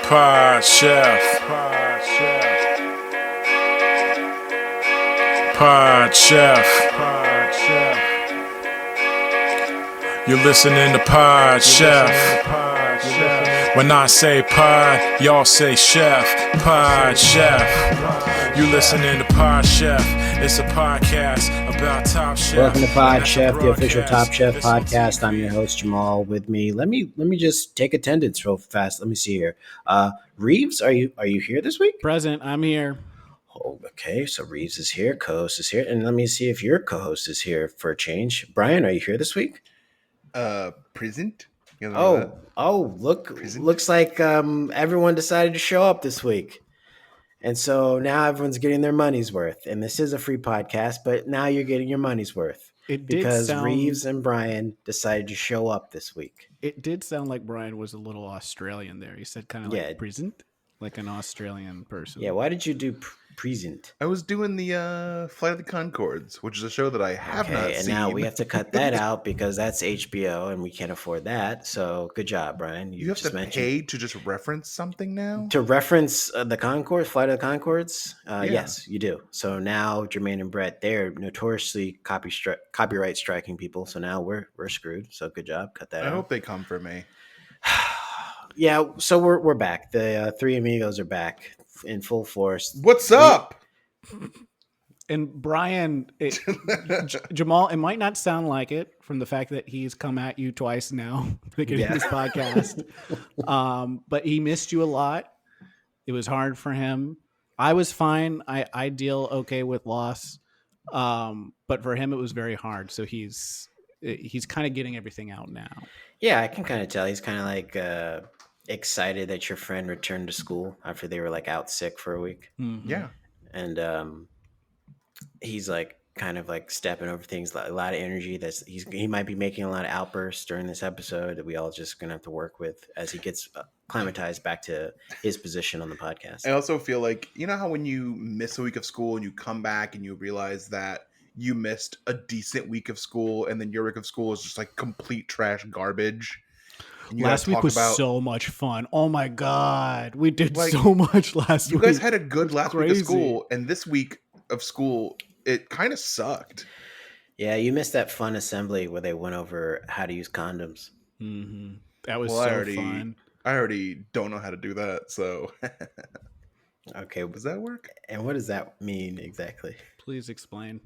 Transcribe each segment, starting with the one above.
Pod Chef. Pod Chef. You're listening to Pod Chef. When I say pod, y'all say chef. Pod Chef. You listening to Pod Chef. It's a podcast about Top Chef. Welcome to Pod Chef, the official Top Chef podcast. I'm your host Jamal. With me, let me just take attendance real fast. Let me see here. Reeves, are you here this week? Present. I'm here. Oh, okay. So Reeves is here, co-host is here, and let me see if your co-host is here for a change. Brian, are you here this week? Present. Looks like everyone decided to show up this week. And so now everyone's getting their money's worth. And this is a free podcast, but now you're getting your money's worth. Because Reeves and Brian decided to show up this week. It did sound like Brian was a little Australian there. He said kind of like present, like an Australian person. Yeah, why did you do present? I was doing the Flight of the Conchords, which is a show that I have not seen. And now we have to cut that out because that's HBO and we can't afford that. So good job, Brian. You have to pay to just reference something now? To reference the Conchords, Flight of the Conchords? Yes, you do. So now Jermaine and Brett, they're notoriously copyright striking people. So now we're screwed. So good job. Cut that out. I hope they come for me. Yeah, so we're back. The three amigos are back in full force. What's up? And Brian, Jamal, it might not sound like it from the fact that he's come at you twice now at the beginning of this podcast. But he missed you a lot. It was hard for him. I was fine. I deal okay with loss. But for him, it was very hard. So he's kind of getting everything out now. Yeah, I can kind of tell. He's kind of like excited that your friend returned to school after they were like out sick for a week. Mm-hmm. Yeah. And he's like kind of like stepping over things, a lot of energy. He might be making a lot of outbursts during this episode that we all just gonna have to work with as he gets acclimatized back to his position on the podcast. I also feel like, you know how when you miss a week of school and you come back and you realize that you missed a decent week of school and then your week of school is just like complete trash garbage. Last week was so much fun. Oh my God. We did so much last week. You guys had a good last week of school, and this week of school, it kind of sucked. Yeah, you missed that fun assembly where they went over how to use condoms. Mm-hmm. That was fun. I already don't know how to do that, so. Okay. Does that work? And what does that mean exactly? Please explain.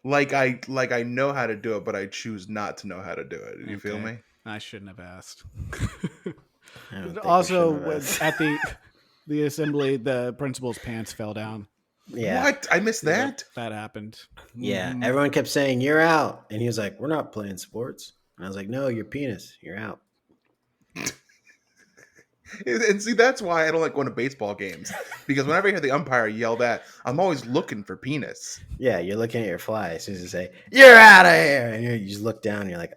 Like I know how to do it, but I choose not to know how to do it. Do you feel me? I shouldn't have asked. Also, at the assembly, the principal's pants fell down. Yeah. What? I missed that? That happened. Yeah. Mm-hmm. Everyone kept saying, "You're out." And he was like, "We're not playing sports." And I was like, "No, your penis. You're out." And see, that's why I don't like going to baseball games. Because whenever I hear the umpire yell that, I'm always looking for penis. Yeah, you're looking at your fly as soon as you say, "You're out of here." And you just look down and you're like,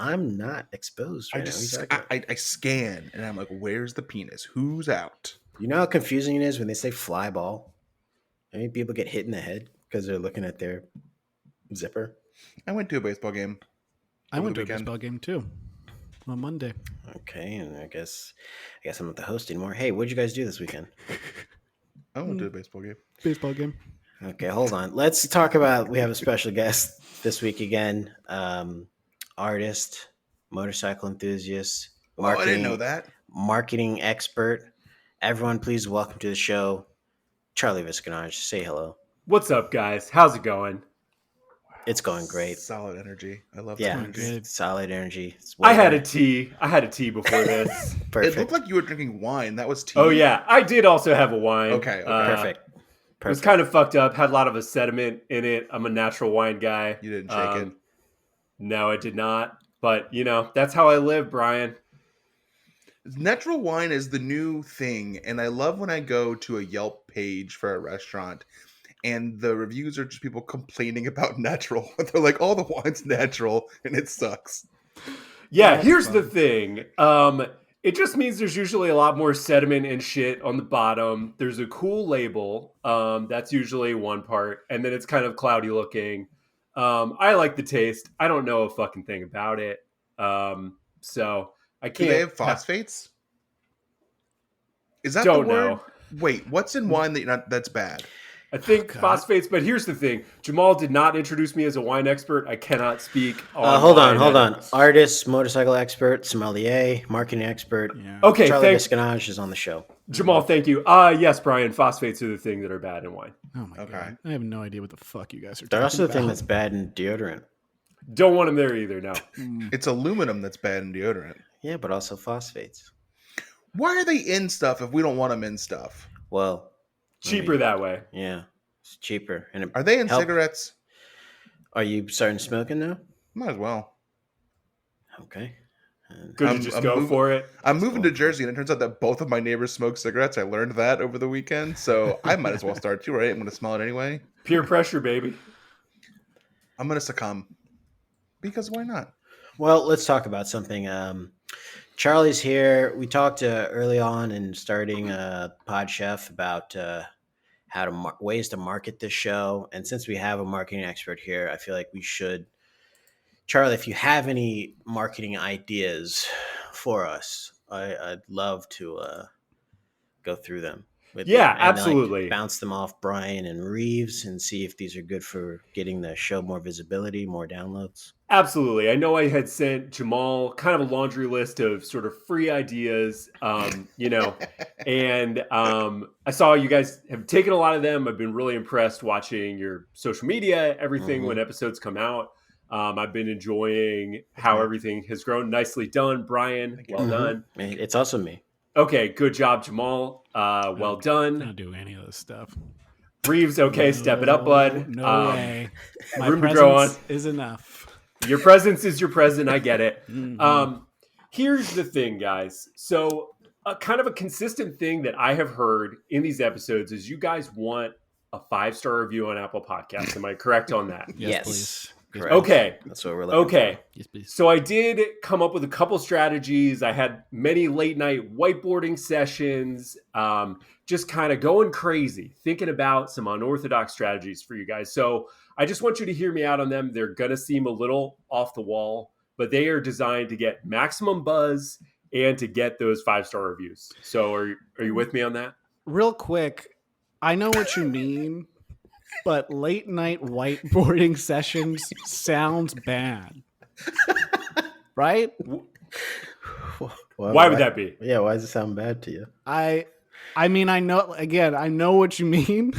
I'm not exposed right now. I scan and I'm like, where's the penis? Who's out? You know how confusing it is when they say fly ball? I mean, people get hit in the head because they're looking at their zipper. I went to a baseball game. I went to a baseball game too on Monday. Okay, and I guess I'm not the host anymore. Hey, what'd you guys do this weekend? I went to a baseball game. Baseball game. Okay, hold on. Let's talk about, we have a special guest this week again. Artist, motorcycle enthusiast, I didn't know that. Marketing expert. Everyone, please welcome to the show, Charlie Visconage. Say hello. What's up, guys? How's it going? It's going great. Solid energy. I love that. energy. Solid energy. I had a tea before this. Perfect. It looked like you were drinking wine. That was tea. Oh, yeah. I did also have a wine. Okay. Perfect. It was kind of fucked up. Had a lot of a sediment in it. I'm a natural wine guy. You didn't shake it? No, I did not. But, that's how I live, Brian. Natural wine is the new thing. And I love when I go to a Yelp page for a restaurant and the reviews are just people complaining about natural. They're like, all the wine's natural and it sucks. Yeah, here's the thing. It just means there's usually a lot more sediment and shit on the bottom. There's a cool label. That's usually one part. And then it's kind of cloudy looking. I like the taste. I don't know a fucking thing about it. So I can't. Do they have phosphates? Is that Don't the word? know. Wait, what's in wine that's bad? I think God. phosphates, but here's the thing. Jamal did not introduce me as a wine expert. I cannot speak on Hold wine. on. Artist, motorcycle expert, sommelier, marketing expert. Yeah. Okay, Charlie thanks. Visconage is on the show. Jamal, thank you. Yes, Brian, phosphates are the thing that are bad in wine. Oh my Okay. god. I have no idea what the fuck you guys are They're talking also the about. thing that's bad in deodorant. Don't want them there either, no. It's aluminum that's bad in deodorant. Yeah, but also phosphates. Why are they in stuff if we don't want them in stuff? Well, Cheaper that way. Yeah, it's cheaper. And it Are they in help- cigarettes? Are you starting smoking now? Might as well. Okay. And Good I'm- to just I'm go moving- for it. I'm moving to Jersey, and it turns out that both of my neighbors smoke cigarettes. I learned that over the weekend, so I might as well start too, right? I'm going to smell it anyway. Peer pressure, baby. I'm going to succumb. Because why not? Well, let's talk about something. Charlie's here. We talked early on in starting Pod Chef about how to ways to market this show. And since we have a marketing expert here, I feel like we should. Charlie, if you have any marketing ideas for us, I'd love to go through them. With Yeah, you and, absolutely. bounce them off Brian and Reeves and see if these are good for getting the show more visibility, more downloads. Absolutely. I know I had sent Jamal kind of a laundry list of sort of free ideas, and I saw you guys have taken a lot of them. I've been really impressed watching your social media, everything when episodes come out. I've been enjoying how everything has grown. Nicely done, Brian. Well done. It's also me. Okay, good job, Jamal. Well I done. don't do any of this stuff. Reeves, okay, step it up, bud. No way. My room to grow presence is enough. Your presence is your present. I get it. Mhm. Here's the thing, guys. So, kind of a consistent thing that I have heard in these episodes is you guys want a 5-star review on Apple Podcasts. Am I correct on that? Yes, please. Correct. Okay. That's what we're looking Okay. Yes, please. So I did come up with a couple strategies. I had many late night whiteboarding sessions, just kind of going crazy, thinking about some unorthodox strategies for you guys. So I just want you to hear me out on them. They're going to seem a little off the wall, but they are designed to get maximum buzz and to get those 5-star reviews. So are you with me on that? Real quick, I know what you mean, but late night whiteboarding sessions sounds bad. Right? Why would that be? Yeah, why does it sound bad to you? I mean, I know what you mean.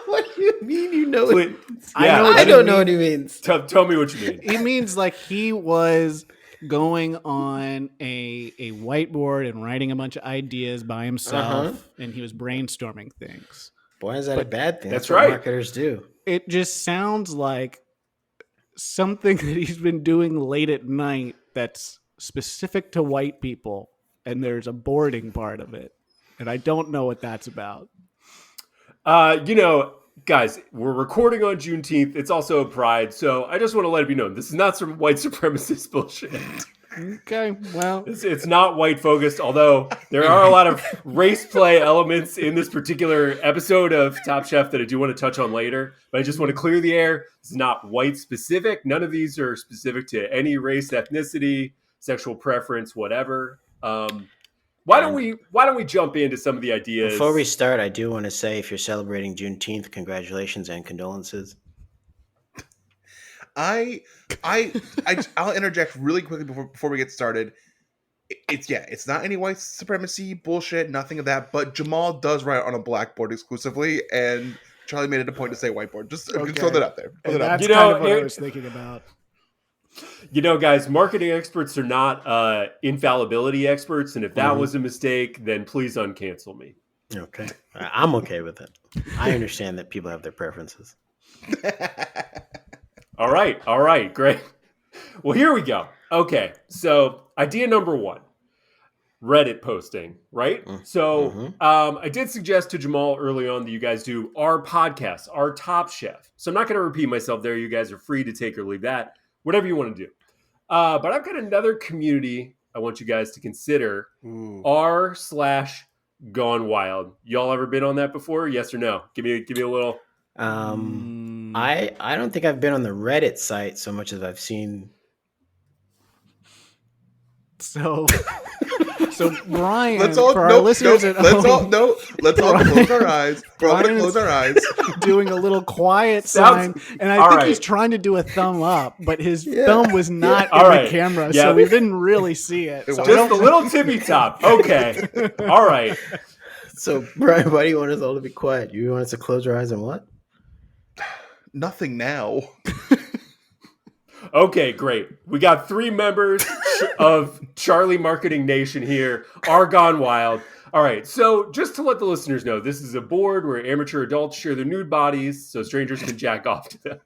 What do you mean you know Please- I yeah, know what I you don't mean. know what he means. Tell me what you mean. It means like he was going on a whiteboard and writing a bunch of ideas by himself, and he was brainstorming things. Why is that a bad thing? That's what right. marketers do. It just sounds like something that he's been doing late at night that's specific to white people, and there's a boarding part of it, and I don't know what that's about. Guys, we're recording on Juneteenth. It's also Pride, so I just want to let it be known this is not some white supremacist bullshit. Okay, well, It's not white focused, although there are a lot of race play elements in this particular episode of Top Chef that I do want to touch on later. But I just want to clear the air. It's not white specific. None of these are specific to any race, ethnicity, sexual preference, whatever. Why don't we jump into some of the ideas? Before we start, I do want to say if you're celebrating Juneteenth, congratulations and condolences. I'll interject really quickly before we get started. It's not any white supremacy bullshit, nothing of that. But Jamal does write on a blackboard exclusively, and Charlie made it a point to say whiteboard. Just throw that out there. Throw and that out that's You kind know, of what I it- was thinking about. Guys, marketing experts are not infallibility experts, and if that was a mistake, then please uncancel me. Okay. I'm okay with it. I understand that people have their preferences. All right, great. Well, here we go. Okay, so idea number 1, Reddit posting, right? So I did suggest to Jamal early on that you guys do our podcast, our Top Chef. So I'm not going to repeat myself there. You guys are free to take or leave that, whatever you want to do. But I've got another community I want you guys to consider, r/Gone Wild. Y'all ever been on that before? Yes or no? Give me a little. I don't think I've been on the Reddit site so much as I've seen. So So Brian, Let's all for our listeners at home, let's all close our eyes. We're all gonna close our eyes. doing a little quiet Sounds- sign, and I all think right. he's trying to do a thumb up, but his thumb was not All in right. the camera, Yeah. so we didn't really see it. So I Just don't a little tippy top. Okay. All right. So, Brian, why do you want us all to be quiet? You want us to close our eyes and what? Nothing now. Okay, great. We got 3 members of Charlie Marketing Nation here. Argon Wild. All right, so just to let the listeners know, this is a board where amateur adults share their nude bodies so strangers can jack off to them.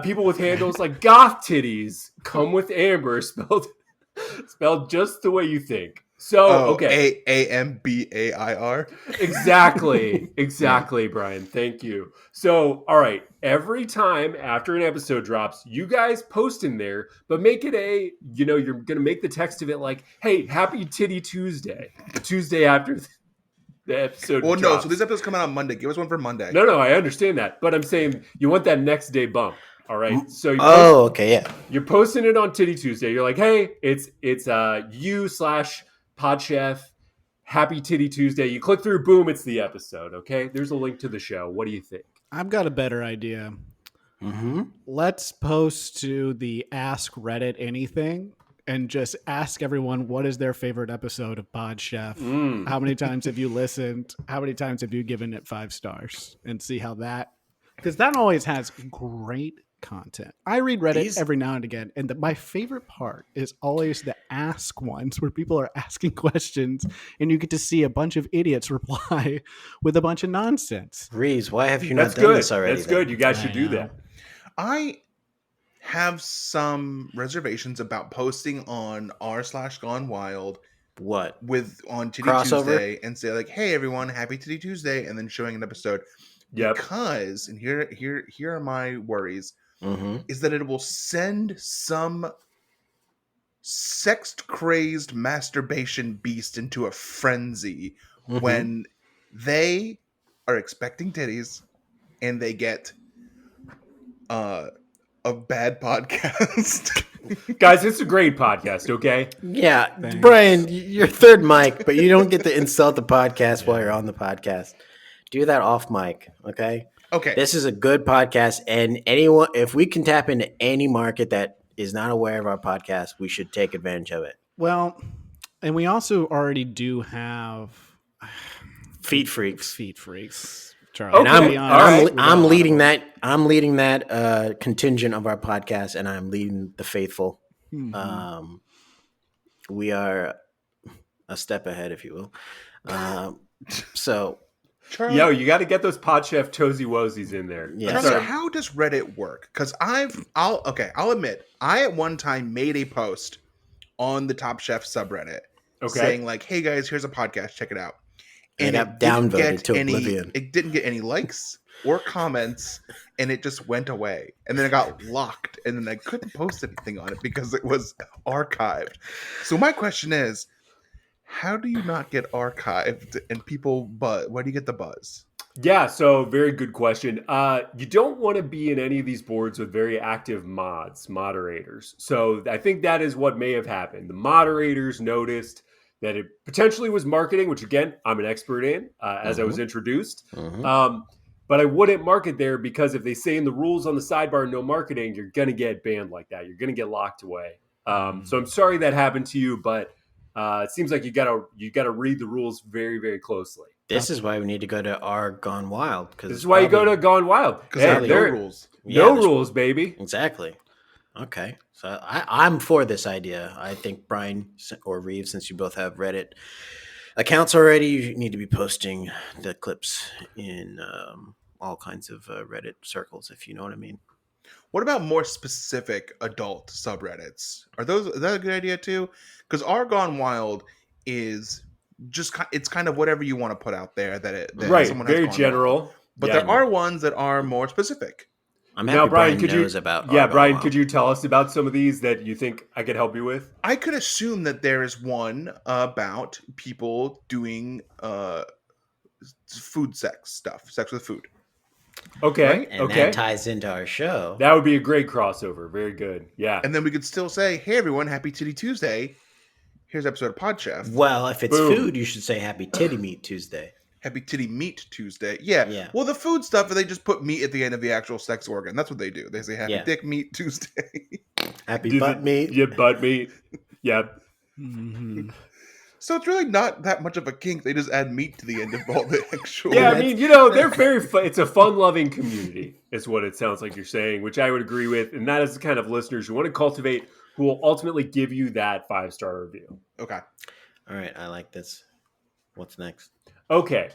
People with handles like goth titties come with amber, spelled just the way you think. So, okay. AMBAIR. Exactly, Brian. Thank you. So, all right. Every time after an episode drops, you guys post in there, but make it you're going to make the text of it like, hey, happy Titty Tuesday, the Tuesday after the episode Well, drops. no, so this episode's coming out on Monday. Give us one for Monday. No, I understand that. But I'm saying you want that next day bump. All right. So Okay, yeah. you're posting it on Titty Tuesday. You're like, hey, it's you/Podchef. Happy Titty Tuesday. You click through, boom, it's the episode. Okay. There's a link to the show. What do you think? I've got a better idea. Mm-hmm. Let's post to the Ask Reddit Anything and just ask everyone what is their favorite episode of Pod Chef. How many times have you listened? How many times have you given it 5 stars? And see how that, because that always has great content. I read Reddit every now and again, and my favorite part is always the ask ones where people are asking questions and you get to see a bunch of idiots reply with a bunch of nonsense. Reeves, why have you That's not done good. this already? That's good. You guys should do that. I have some reservations about posting on r/Gone Wild What? on Titty Crossover? Tuesday and say like, hey everyone, happy Titty Tuesday, and then showing an episode. Yep. Because, and here are my worries, Mm-hmm. is that it will send some sex-crazed masturbation beast into a frenzy Mm-hmm. when they are expecting titties and they get a bad podcast. Guys, it's a great podcast, okay? Yeah, Thanks. Brian, you're third mic, but you don't get to insult the podcast while you're on the podcast. Do that off mic, okay? Okay. This is a good podcast, and anyone, if we can tap into any market that is not aware of our podcast, we should take advantage of it. Well, and we also already do have Feet freaks. Charlie. And Okay, I'm leading that. I'm leading that contingent of our podcast, and I'm leading the faithful. Mm-hmm. We are a step ahead, if you will. So, Charlie, Yo, you got to get those Podchef Toesy Woesies in there. Yeah. That's Charlie, our- how does Reddit work? Because I'll admit, I at one time made a post on the Top Chef subreddit saying like, hey guys, here's a podcast, check it out. It got downvoted to oblivion. It didn't get any likes or comments, and it just went away. And then it got locked, and then I couldn't post anything on it because it was archived. So my question is, how do you not get archived and people buzz? Why do you get the buzz? Yeah, so very good question. You don't want to be in any of these boards with very active moderators. So I think that is what may have happened. The moderators noticed that it potentially was marketing, which again, I'm an expert in, as I was introduced. But I wouldn't market there because if they say in the rules on the sidebar, no marketing, you're going to get banned like that. You're going to get locked away. So I'm sorry that happened to you, but it seems like you gotta read the rules very, very closely. this is why we need to go to our Gone Wild. This is why you go to Gone Wild. Because Hey, there are no there- rules. No there's- rules, baby. Exactly. Okay. So I'm for this idea. I think Brian or Reeves, since you both have Reddit accounts already, you need to be posting the clips in all kinds of Reddit circles, if you know what I mean. What about more specific adult subreddits? Is that a good idea too? Because our Gone Wild is just it's kind of whatever you want to put out there that Right, someone has very gone general. wild. But Yeah. there are ones that are more specific. I'm happy Now, Brian, Brian could you? knows about Yeah, our Gone Brian, Wild. could you tell us about some of these that you think I could help you with? I could assume that there is one about people doing food sex with food. Okay, And okay, that ties into our show. that would be a great crossover. Very good. Yeah, And then we could still say, hey everyone, happy Titty Tuesday. here's an episode of Pod Chef. Well, if it's Boom. food, you should say Happy Titty Meat Tuesday. Happy Titty Meat Tuesday. Yeah. Yeah. Well, the food stuff, they just put meat at the end of the actual sex organ. That's what they do. They say Happy Yeah. Dick Meat Tuesday. Happy butt meat. Yeah, butt meat. Yep. Mhm. So it's really not that much of a kink. They just add meat to the end of all the actual. Yeah, I mean, they're very it's a fun-loving community, is what it sounds like you're saying, which I would agree with. And that is the kind of listeners you want to cultivate who will ultimately give you that 5-star review. Okay. All right, I like this. What's next? Okay.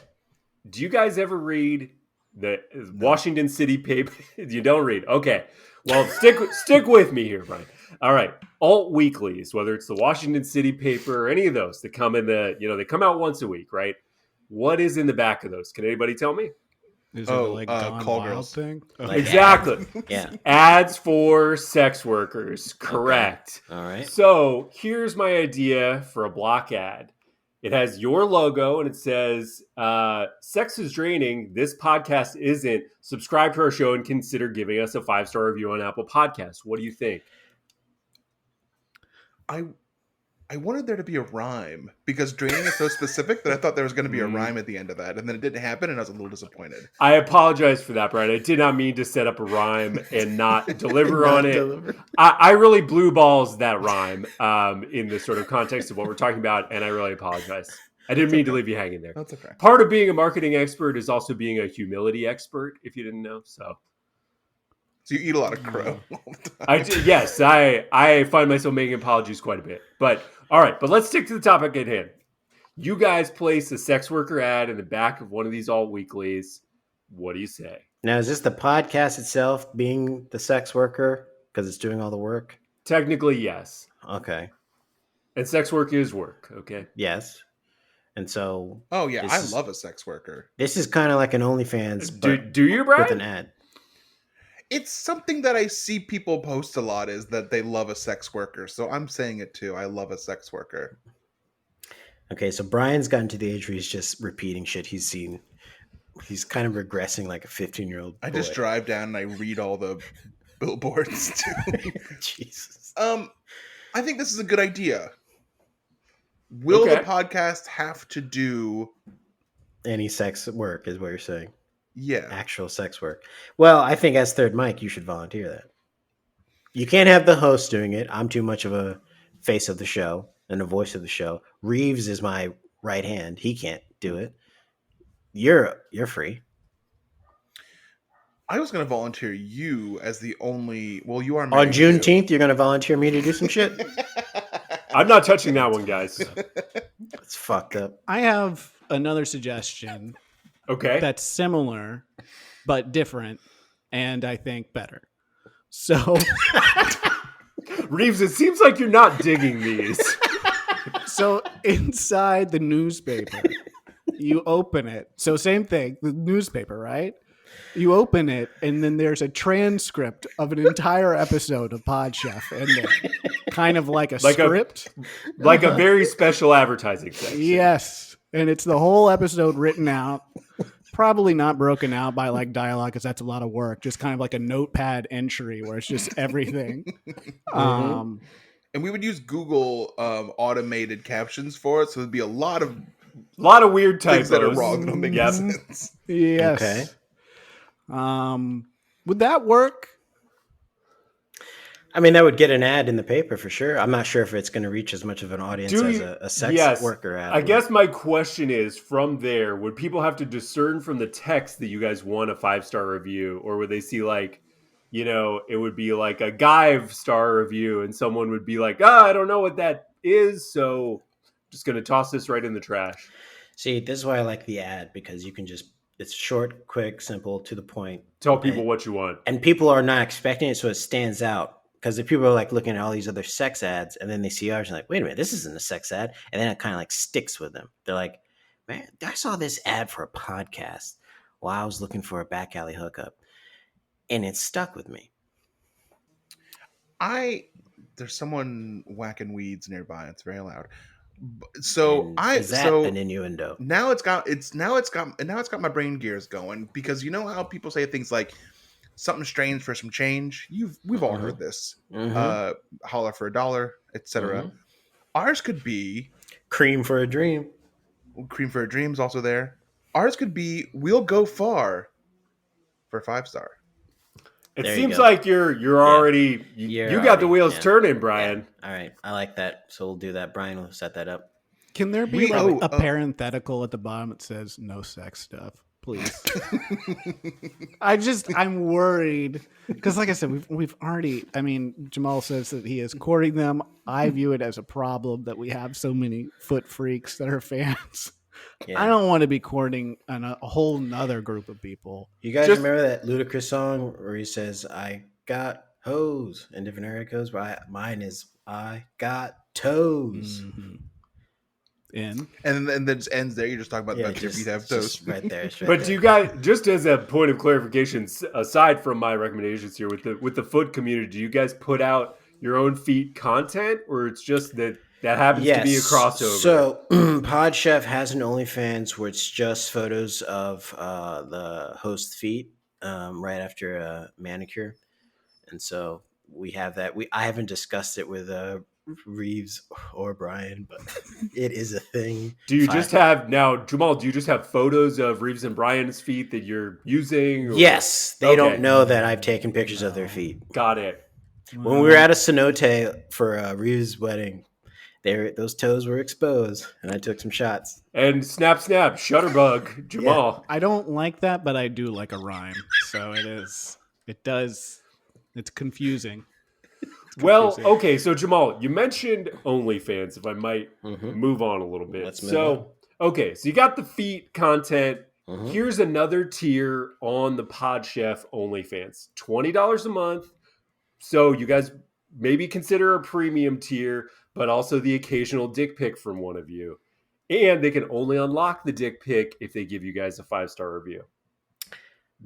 Do you guys ever read the Washington City paper? You don't read. Okay. Well, stick with me here, Brian. All right. Alt weeklies, whether it's the Washington City paper or any of those that come in they come out once a week, right? What is in the back of those? Can anybody tell me? Is it like Gone Call Wild girls. thing? Like Exactly. Yeah. Ads for sex workers. Correct. All right. So here's my idea for a block ad. It has your logo and it says, sex is draining. This podcast isn't. Subscribe to our show and consider giving us a 5-star review on Apple Podcasts. What do you think? I wanted there to be a rhyme because draining is so specific that I thought there was going to be a rhyme at the end of that, and then it didn't happen, and I was a little disappointed. I apologize for that, Brian. I did not mean to set up a rhyme and not deliver on it. I really blue balls that rhyme in the sort of context of what we're talking about, and I really apologize. I didn't mean to leave you hanging there. That's okay. Part of being a marketing expert is also being a humility expert, if you didn't know. So you eat a lot of crow all the time. I find myself making apologies quite a bit. But all right, but let's stick to the topic at hand. You guys place a sex worker ad in the back of one of these alt weeklies. What do you say? Now, is this the podcast itself being the sex worker because it's doing all the work? Technically, yes. Okay. And sex work is work, okay? Yes. And so Oh yeah, This I is- love a sex worker. this is kind of like an OnlyFans, but Do you, with an Brian? ad. It's something that I see people post a lot is that they love a sex worker. So I'm saying it too. I love a sex worker. Okay, so Brian's gotten to the age where he's just repeating shit he's seen. He's kind of regressing like a 15-year-old. I just drive down and I read all the billboards too. Jesus. I think this is a good idea. Will Okay. the podcast have to do? Any sex work is what you're saying. Yeah. Actual sex work. Well, I think as third mic, you should volunteer that. You can't have the host doing it. I'm too much of a face of the show and the voice of the show. Reeves is my right hand. He can't do it. You're free. I was going to volunteer you as the only. Well, you are On married, too. Juneteenth, you're going to volunteer me to do some shit? I'm not touching that one, guys. It's fucked up. I have another suggestion Okay. that's similar but different, and I think better. So, Reeves, it seems like you're not digging these. so inside the newspaper, you open it. So same thing, the newspaper, right? You open it, and then there's a transcript of an entire episode of Pod Chef in there, kind of like a Like a- script. Like a very special advertising section. Yes, and it's the whole episode written out. Probably not broken out by like dialogue because that's a lot of work. Just kind of like a notepad entry where it's just everything. And we would use Google automated captions for it, so there'd be a lot of A lot of weird typos. things that are wrong that don't make Yep. sense. Yes. Okay. Would that work? I mean, that would get an ad in the paper for sure. I'm not sure if it's going to reach as much of an audience as a sex Yes. worker ad. I guess my question is, from there, would people have to discern from the text that you guys want a 5-star review, or would they see like, it would be like a 5-star review, and someone would be like, I don't know what that is, so just going to toss this right in the trash. See, this is why I like the ad, because you can just, it's short, quick, simple, to the point. Tell people what you want. And people are not expecting it, so it stands out. Because if people are like looking at all these other sex ads and then they see ours and like, wait a minute, this isn't a sex ad. And then it kind of like sticks with them. They're like, man, I saw this ad for a podcast while I was looking for a back alley hookup. And it stuck with me. There's someone whacking weeds nearby. It's very loud. So And is that an innuendo? now it's got my brain gears going, because you know how people say things like something strange for some change. We've all heard this. Mhm. Holler for $1, etc. Ours could be Cream for a dream. Cream for a Dream's also there. Ours could be We'll Go Far for 5-star. It There you seems go. like you're already you got the wheels turning, Brian. Yeah. All right, I like that. So we'll do that. Brian will set that up. Can there be a parenthetical at the bottom that says no sex stuff, please? I'm worried because, like I said, we've already. I mean, Jamal says that he is courting them. I view it as a problem that we have so many foot freaks that are fans. Yeah. I don't want to be courting a whole nother group of people. You guys remember that Ludacris song where he says, "I got hoes," in different area codes? Mine is, "I got toes." Mm-hmm. And then it just ends there. You're just talking about that your feet have toes. Right there. But do you guys, just as a point of clarification, aside from my recommendations here with the foot community, do you guys put out your own feet content, or it's just that happens to be a crossover? So Pod Chef has an OnlyFans where it's just photos of the host feet right after a manicure, and so we have that. I haven't discussed it with Reeves or Brian, but it is a thing. Do you just have now, Jamal? Do you just have photos of Reeves and Brian's feet that you're using? Or? Yes, they don't know that I've taken pictures of their feet. Got it. When we were at a cenote for Reeves' wedding, those toes were exposed, and I took some shots. And snap, shutterbug, Jamal. Yeah, I don't like that, but I do like a rhyme, so it is. It does. It's confusing. Well, okay, so Jamal, you mentioned OnlyFans, if I might move on a little bit. Let's move on. Okay, so you got the feet content. Here's another tier on the Pod Chef OnlyFans. $20 a month. So you guys maybe consider a premium tier, but also the occasional dick pic from one of you. And they can only unlock the dick pic if they give you guys a 5-star review.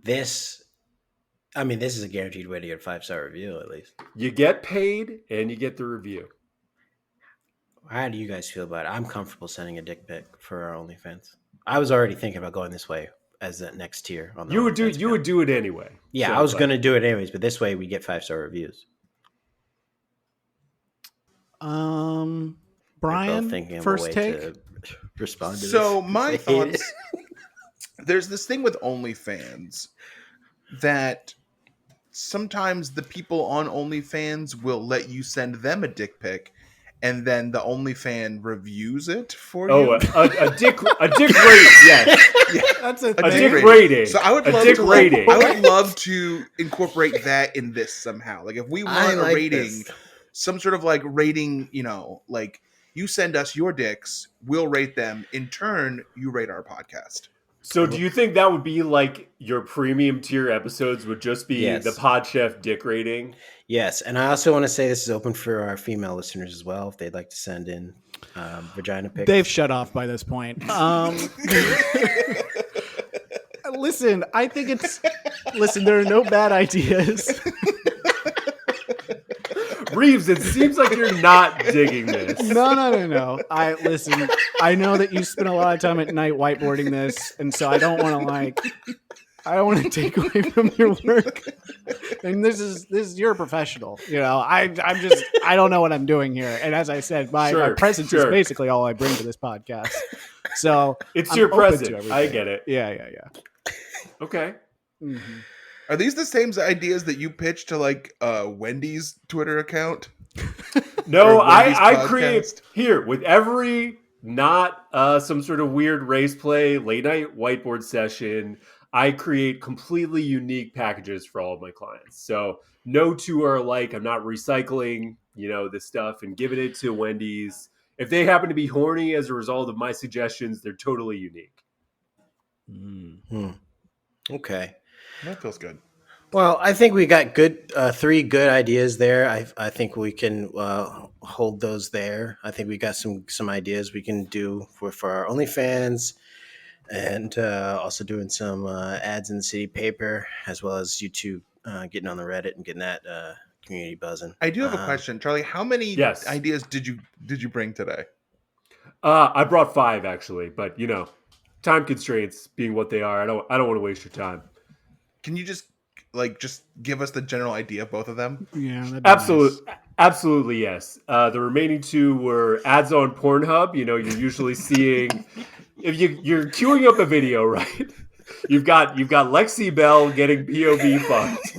This is a guaranteed way to get a 5-star review, at least. You get paid and you get the review. How do you guys feel about it? I'm comfortable sending a dick pic for our OnlyFans. I was already thinking about going this way as that next tier. On the you would do it anyway. Yeah, so, I was going to do it anyways, but this way we get 5-star reviews. Brian, first take. Respond to so this. My thoughts. There's this thing with OnlyFans that sometimes the people on OnlyFans will let you send them a dick pic, and then the OnlyFan reviews it for you. Oh, a dick rate, yes. Yeah. That's a dick rating. So I would love to incorporate that in this somehow. Like if we want a rating, some sort of like rating, like you send us your dicks, we'll rate them. In turn, you rate our podcast. So do you think that would be like your premium tier episodes would just be the Pod Chef dick rating? Yes. And I also want to say this is open for our female listeners as well, if they'd like to send in vagina pics. They've shut off by this point. Listen, I think there are no bad ideas. Reeves, it seems like you're not digging this. No. I know that you spend a lot of time at night whiteboarding this, and so I don't want to take away from your work. And this is you're a professional. I don't know what I'm doing here. And as I said, my presence is basically all I bring to this podcast. So it's your presence. I get it. Yeah. Okay. Mm-hmm. Are these the same ideas that you pitched to like Wendy's Twitter account? No, I create here with every not some sort of weird race play late night whiteboard session. I create completely unique packages for all of my clients. So no two are alike. I'm not recycling, this stuff and giving it to Wendy's. If they happen to be horny as a result of my suggestions, they're totally unique. Mm-hmm. Okay. That feels good. Well, I think we got three good ideas there. I think we can hold those there. I think we got some ideas we can do for our OnlyFans, and also doing some ads in the city paper, as well as YouTube, getting on the Reddit and getting that community buzzing. I do have a question, Charlie. How many ideas did you bring today? I brought 5 actually, but time constraints being what they are, I don't want to waste your time. Can you just give us the general idea of both of them? Yeah, absolutely. Nice. Absolutely, yes. The remaining 2 were ads on Pornhub. You know, you're usually seeing if you're queuing up a video, right? You've got Lexi Bell getting POV fucked.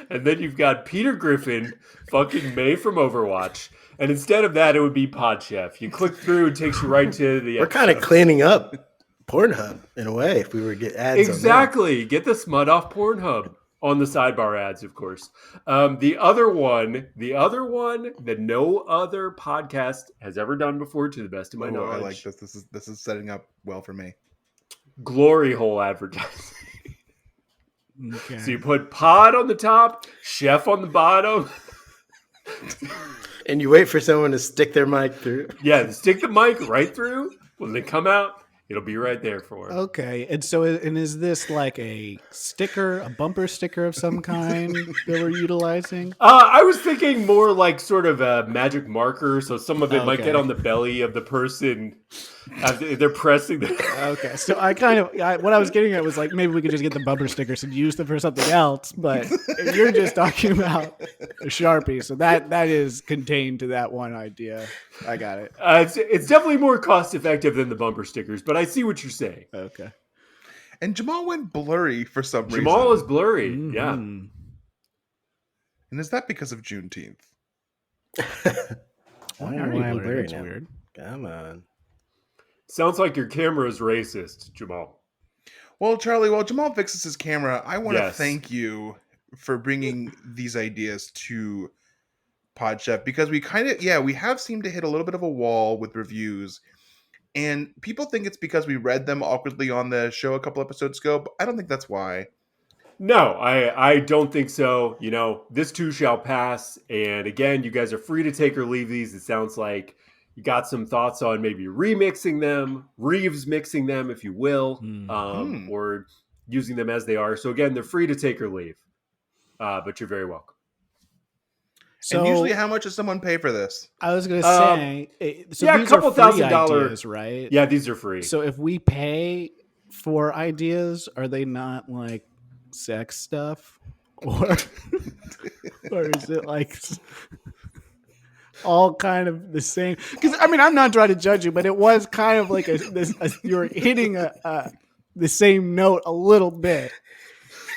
And then you've got Peter Griffin fucking May from Overwatch. And instead of that, it would be Pod Chef. You click through, it takes you right to the We're kind of episode. cleaning up Pornhub in a way if we were to get ads Exactly. Get the smut off Pornhub on the sidebar ads, of course. The other one that no other podcast has ever done before, to the best of my knowledge. I like this. This is setting up well for me. Glory hole advertising. Okay. So you put pod on the top, chef on the bottom. And you wait for someone to stick their mic through. Yeah, stick the mic right through. When they come out, it'll be right there for them. Okay, and so is this like a sticker, a bumper sticker of some kind that we're utilizing? I was thinking more like sort of a magic marker, so some of it might Okay. get on the belly of the person as they're pressing the. Okay, so what I was getting at was like maybe we could just get the bumper stickers and use them for something else, but you're just talking about a Sharpie, so that is contained to that one idea. I got it. It's definitely more cost effective than the bumper stickers, but I see what you're saying. Okay. And Jamal went blurry for some reason. Jamal is blurry, yeah. Mhm. And is that because of Juneteenth? Why don't are know you why I'm blurry? blurry That's now. weird. Come on. Sounds like your camera is racist, Jamal. Well, Charlie, while Jamal fixes his camera, I want to Yes. thank you for bringing these ideas to PodChef because we have seemed to hit a little bit of a wall with reviews. And people think it's because we read them awkwardly on the show a couple episodes ago, but I don't think that's why. No, I don't think so. You know, this too shall pass. And again, you guys are free to take or leave these. It sounds like you got some thoughts on maybe remixing them, Reeves mixing them, if you will, or using them as they are. So again, they're free to take or leave, but you're very welcome. So And usually, how much does someone pay for this? I was going to say, so yeah, a these couple are free $1,000 ideas, right? Yeah, these are free. So if we pay for ideas, are they not like sex stuff, or is it like all kind of the same? Because I mean, I'm not trying to judge you, but it was kind of like you're hitting the same note a little bit.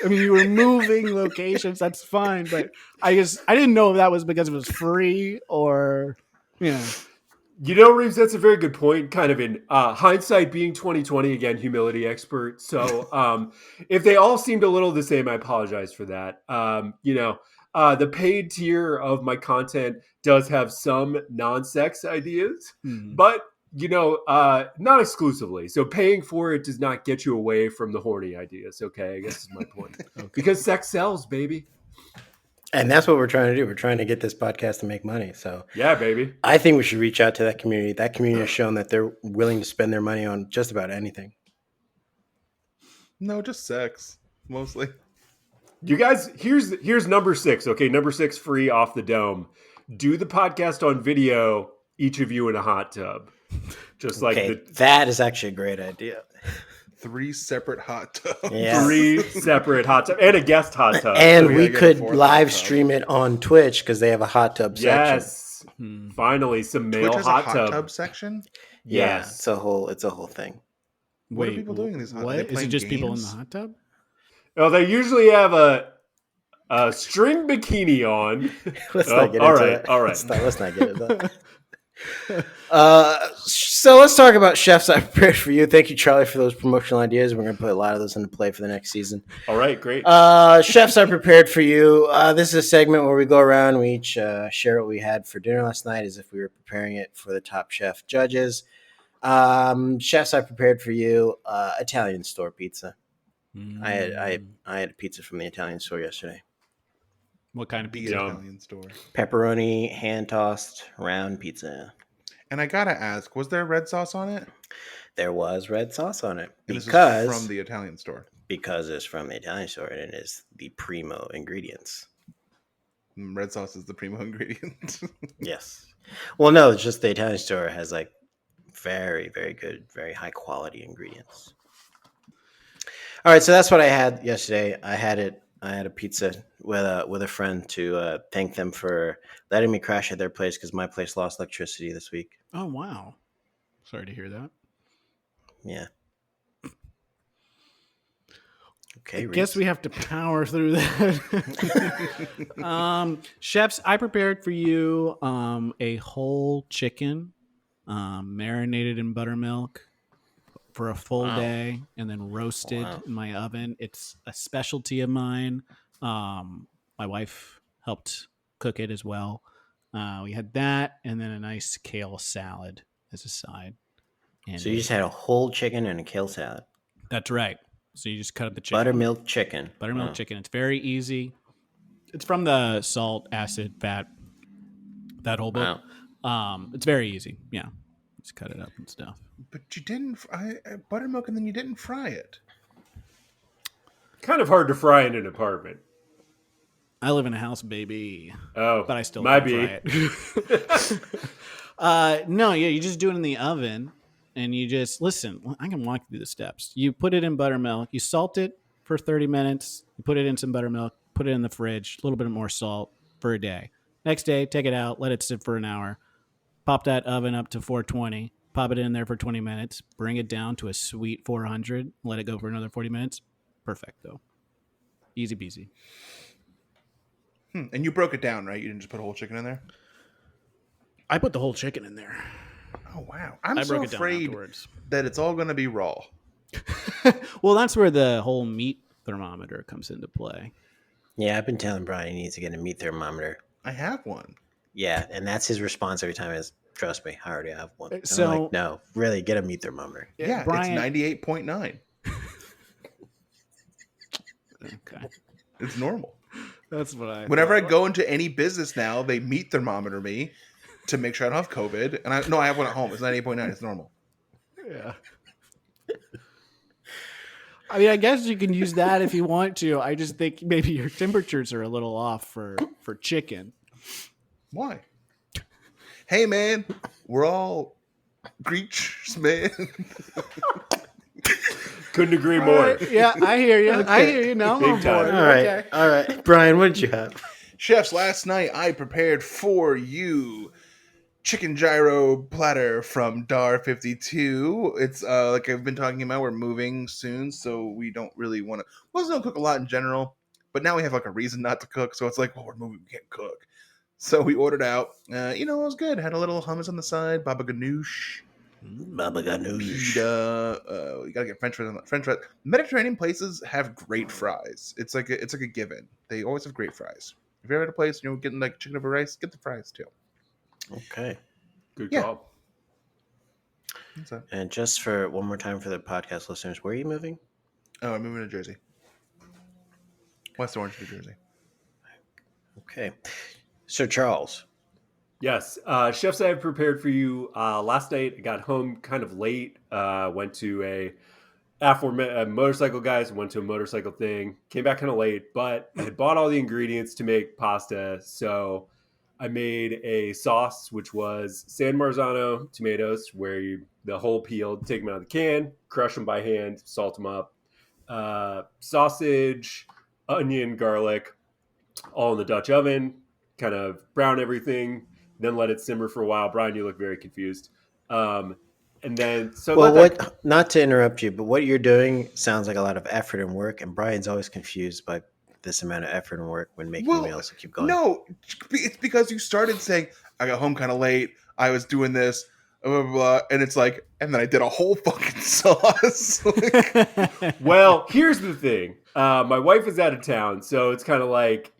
I mean, you were moving locations. That's fine, but I didn't know if that was because it was free or you know. You know, Reeves, that's a very good point. Kind of in hindsight, being 2020 again, humility expert. So, if they all seemed a little the same, I apologize for that. The paid tier of my content does have some non-sex ideas, but not exclusively. So, paying for it does not get you away from the horny ideas. Okay, I guess is my point. Because sex sells, baby. And that's what we're trying to do. We're trying to get this podcast to make money. So yeah, baby. I think we should reach out to that community. That community has shown that they're willing to spend their money on just about anything. No, just sex, mostly. You guys, here's number 6. Okay, number 6, free off the dome. Do the podcast on video, each of you in a hot tub. Just like that is actually a great idea. 3 separate hot tubs. Yeah. 3 separate hot tubs and a guest hot tub. And So we gotta get a could 4th live hot tub. stream it on Twitch because they have a hot tub section. Yes. Finally, some male Twitch has hot a hot tub. tub section. Yeah, Yes. it's a whole thing. What are people doing in these hot What Are they is it? playing Just people in the games? hot tub? Oh, they usually have a string bikini on. Let's not get all into right, that. all right. Let's not get into that. So let's talk about Chefs I Prepared for You. Thank you, Charlie, for those promotional ideas. We're going to put a lot of those into play for the next season. All right, great. Chefs I Prepared for You. This is a segment where we go around. We each share what we had for dinner last night as if we were preparing it for the top chef judges. Chefs I Prepared for You. Italian store pizza. I had a pizza from the Italian store yesterday. What kind of The pizza? Italian store. Pepperoni, hand tossed, round pizza. And I gotta ask, was there red sauce on it? There was red sauce on it And this is because from the Italian store. it's from the Italian store and it is the primo ingredients. Red sauce is the primo ingredient. Yes. Well, no, it's just the Italian store has like very, very good, very high quality ingredients. All right, so that's what I had yesterday. I had it I had a pizza with a friend to thank them for letting me crash at their place because my place lost electricity this week. Oh wow. Sorry to hear that. Yeah. I Okay, guess Reese. we have to power through that. Chefs, I prepared for you a whole chicken marinated in buttermilk for a full Wow. day and then roasted Wow. in my oven. It's a specialty of mine. My wife helped cook it as well. We had that and then a nice kale salad as a side. And So you just had a whole chicken and a kale salad. that's right. So you just cut up the chicken. Buttermilk chicken. Buttermilk Wow. chicken. It's very easy. It's from the salt, acid, fat, that whole book. Wow. It's very easy. Yeah. Just cut it up and stuff. But you didn't buttermilk, and then you didn't fry it. Kind of hard to fry in an apartment. I live in a house, baby. Oh, But I still might can be. fry it. No, yeah, you just do it in the oven and you just listen. I can walk you through the steps. You put it in buttermilk, you salt it for 30 minutes, you put it in some buttermilk, put it in the fridge, a little bit more salt for a day. Next day, take it out, let it sit for an hour, pop that oven up to 420, pop it in there for 20 minutes, bring it down to a sweet 400, let it go for another 40 minutes. Perfecto. Easy peasy. And you broke it down, right? You didn't just put a whole chicken in there. I put the whole chicken in there. Oh wow! I'm I so broke it down afraid afterwards. that it's all going to be raw. Well, that's where the whole meat thermometer comes into play. Yeah, I've been telling Brian he needs to get a meat thermometer. I have one. Yeah, and that's his response every time is, "Trust me, I already have one." And So- I'm like, no, really, get a meat thermometer. Yeah, Brian- it's 98.9. Okay. It's normal. That's what I. Whenever I go into any business now, they meat thermometer me to make sure I don't have COVID. And I have one at home. It's 98.9. It's normal. Yeah. I mean, I guess you can use that if you want to. I just think maybe your temperatures are a little off for chicken. Why? Hey, man, we're all creatures, man. Couldn't agree more. Yeah, I hear you. I hear you. Now I'm Big on time. board. All right, Okay. all right, Brian, what did you have? Chefs, last night I prepared for you chicken gyro platter from Dar 52. It's like I've been talking about, we're moving soon, so we don't really want to. We also don't cook a lot in general, but now we have like a reason not to cook. So it's like, well, we're moving, we can't cook. So we ordered out. It was good. Had a little hummus on the side, baba ganoush. Baba ganoush. Pita. You gotta get French fries. French fries. Mediterranean places have great fries. It's like a given. They always have great fries. If you're at a place and you're getting like chicken over rice, get the fries too. Okay. Good Yeah. call. What's that? And just for one more time for the podcast listeners, where are you moving? Oh, I'm moving to Jersey. West Orange, New Jersey. Okay. So Charles. Yes. Chefs, I have prepared for you. Last night, I got home kind of late. Went to a motorcycle guys, went to a motorcycle thing, came back kind of late, but I had bought all the ingredients to make pasta. So I made a sauce, which was San Marzano tomatoes, where the whole peeled, take them out of the can, crush them by hand, salt them up. Sausage, onion, garlic, all in the Dutch oven, kind of brown everything, then let it simmer for a while. Brian, you look very confused. And then, so Well, let that- not to interrupt you, but what you're doing sounds like a lot of effort and work, and Brian's always confused by this amount of effort and work when making meals. So keep going. No, it's because you started saying, I got home kind of late. I was doing this, blah, blah, blah. And it's like, and then I did a whole fucking sauce. well, here's the thing. My wife is out of town, so it's kind of like,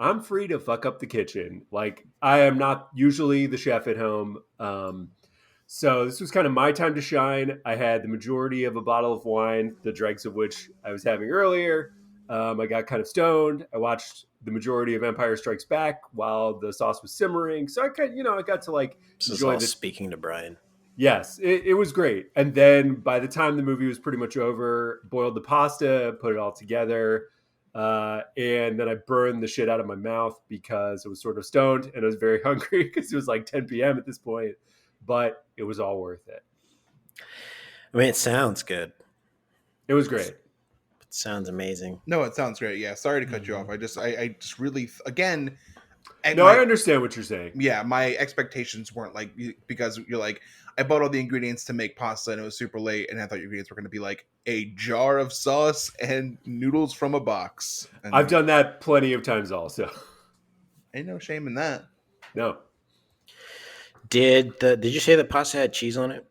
I'm free to fuck up the kitchen. Like, I am not usually the chef at home. So this was kind of my time to shine. I had the majority of a bottle of wine, the dregs of which I was having earlier. I got kind of stoned. I watched the majority of Empire Strikes Back while the sauce was simmering. So I got to like This is enjoy all this. speaking to Brian. Yes, it was great. And then by the time the movie was pretty much over, boiled the pasta, put it all together. And then I burned the shit out of my mouth because I was sort of stoned and I was very hungry because it was like 10 p.m. at this point. But it was all worth it. I mean, it sounds good. It was great. Sounds amazing. No, it sounds great. Yeah, sorry to cut you off. I just really again. No, I understand what you're saying. Yeah, my expectations weren't like, because you're like, I bought all the ingredients to make pasta and it was super late, and I thought your ingredients were going to be like a jar of sauce and noodles from a box. And I've done that plenty of times also. ain't no shame in that. No. Did you say the pasta had cheese on it?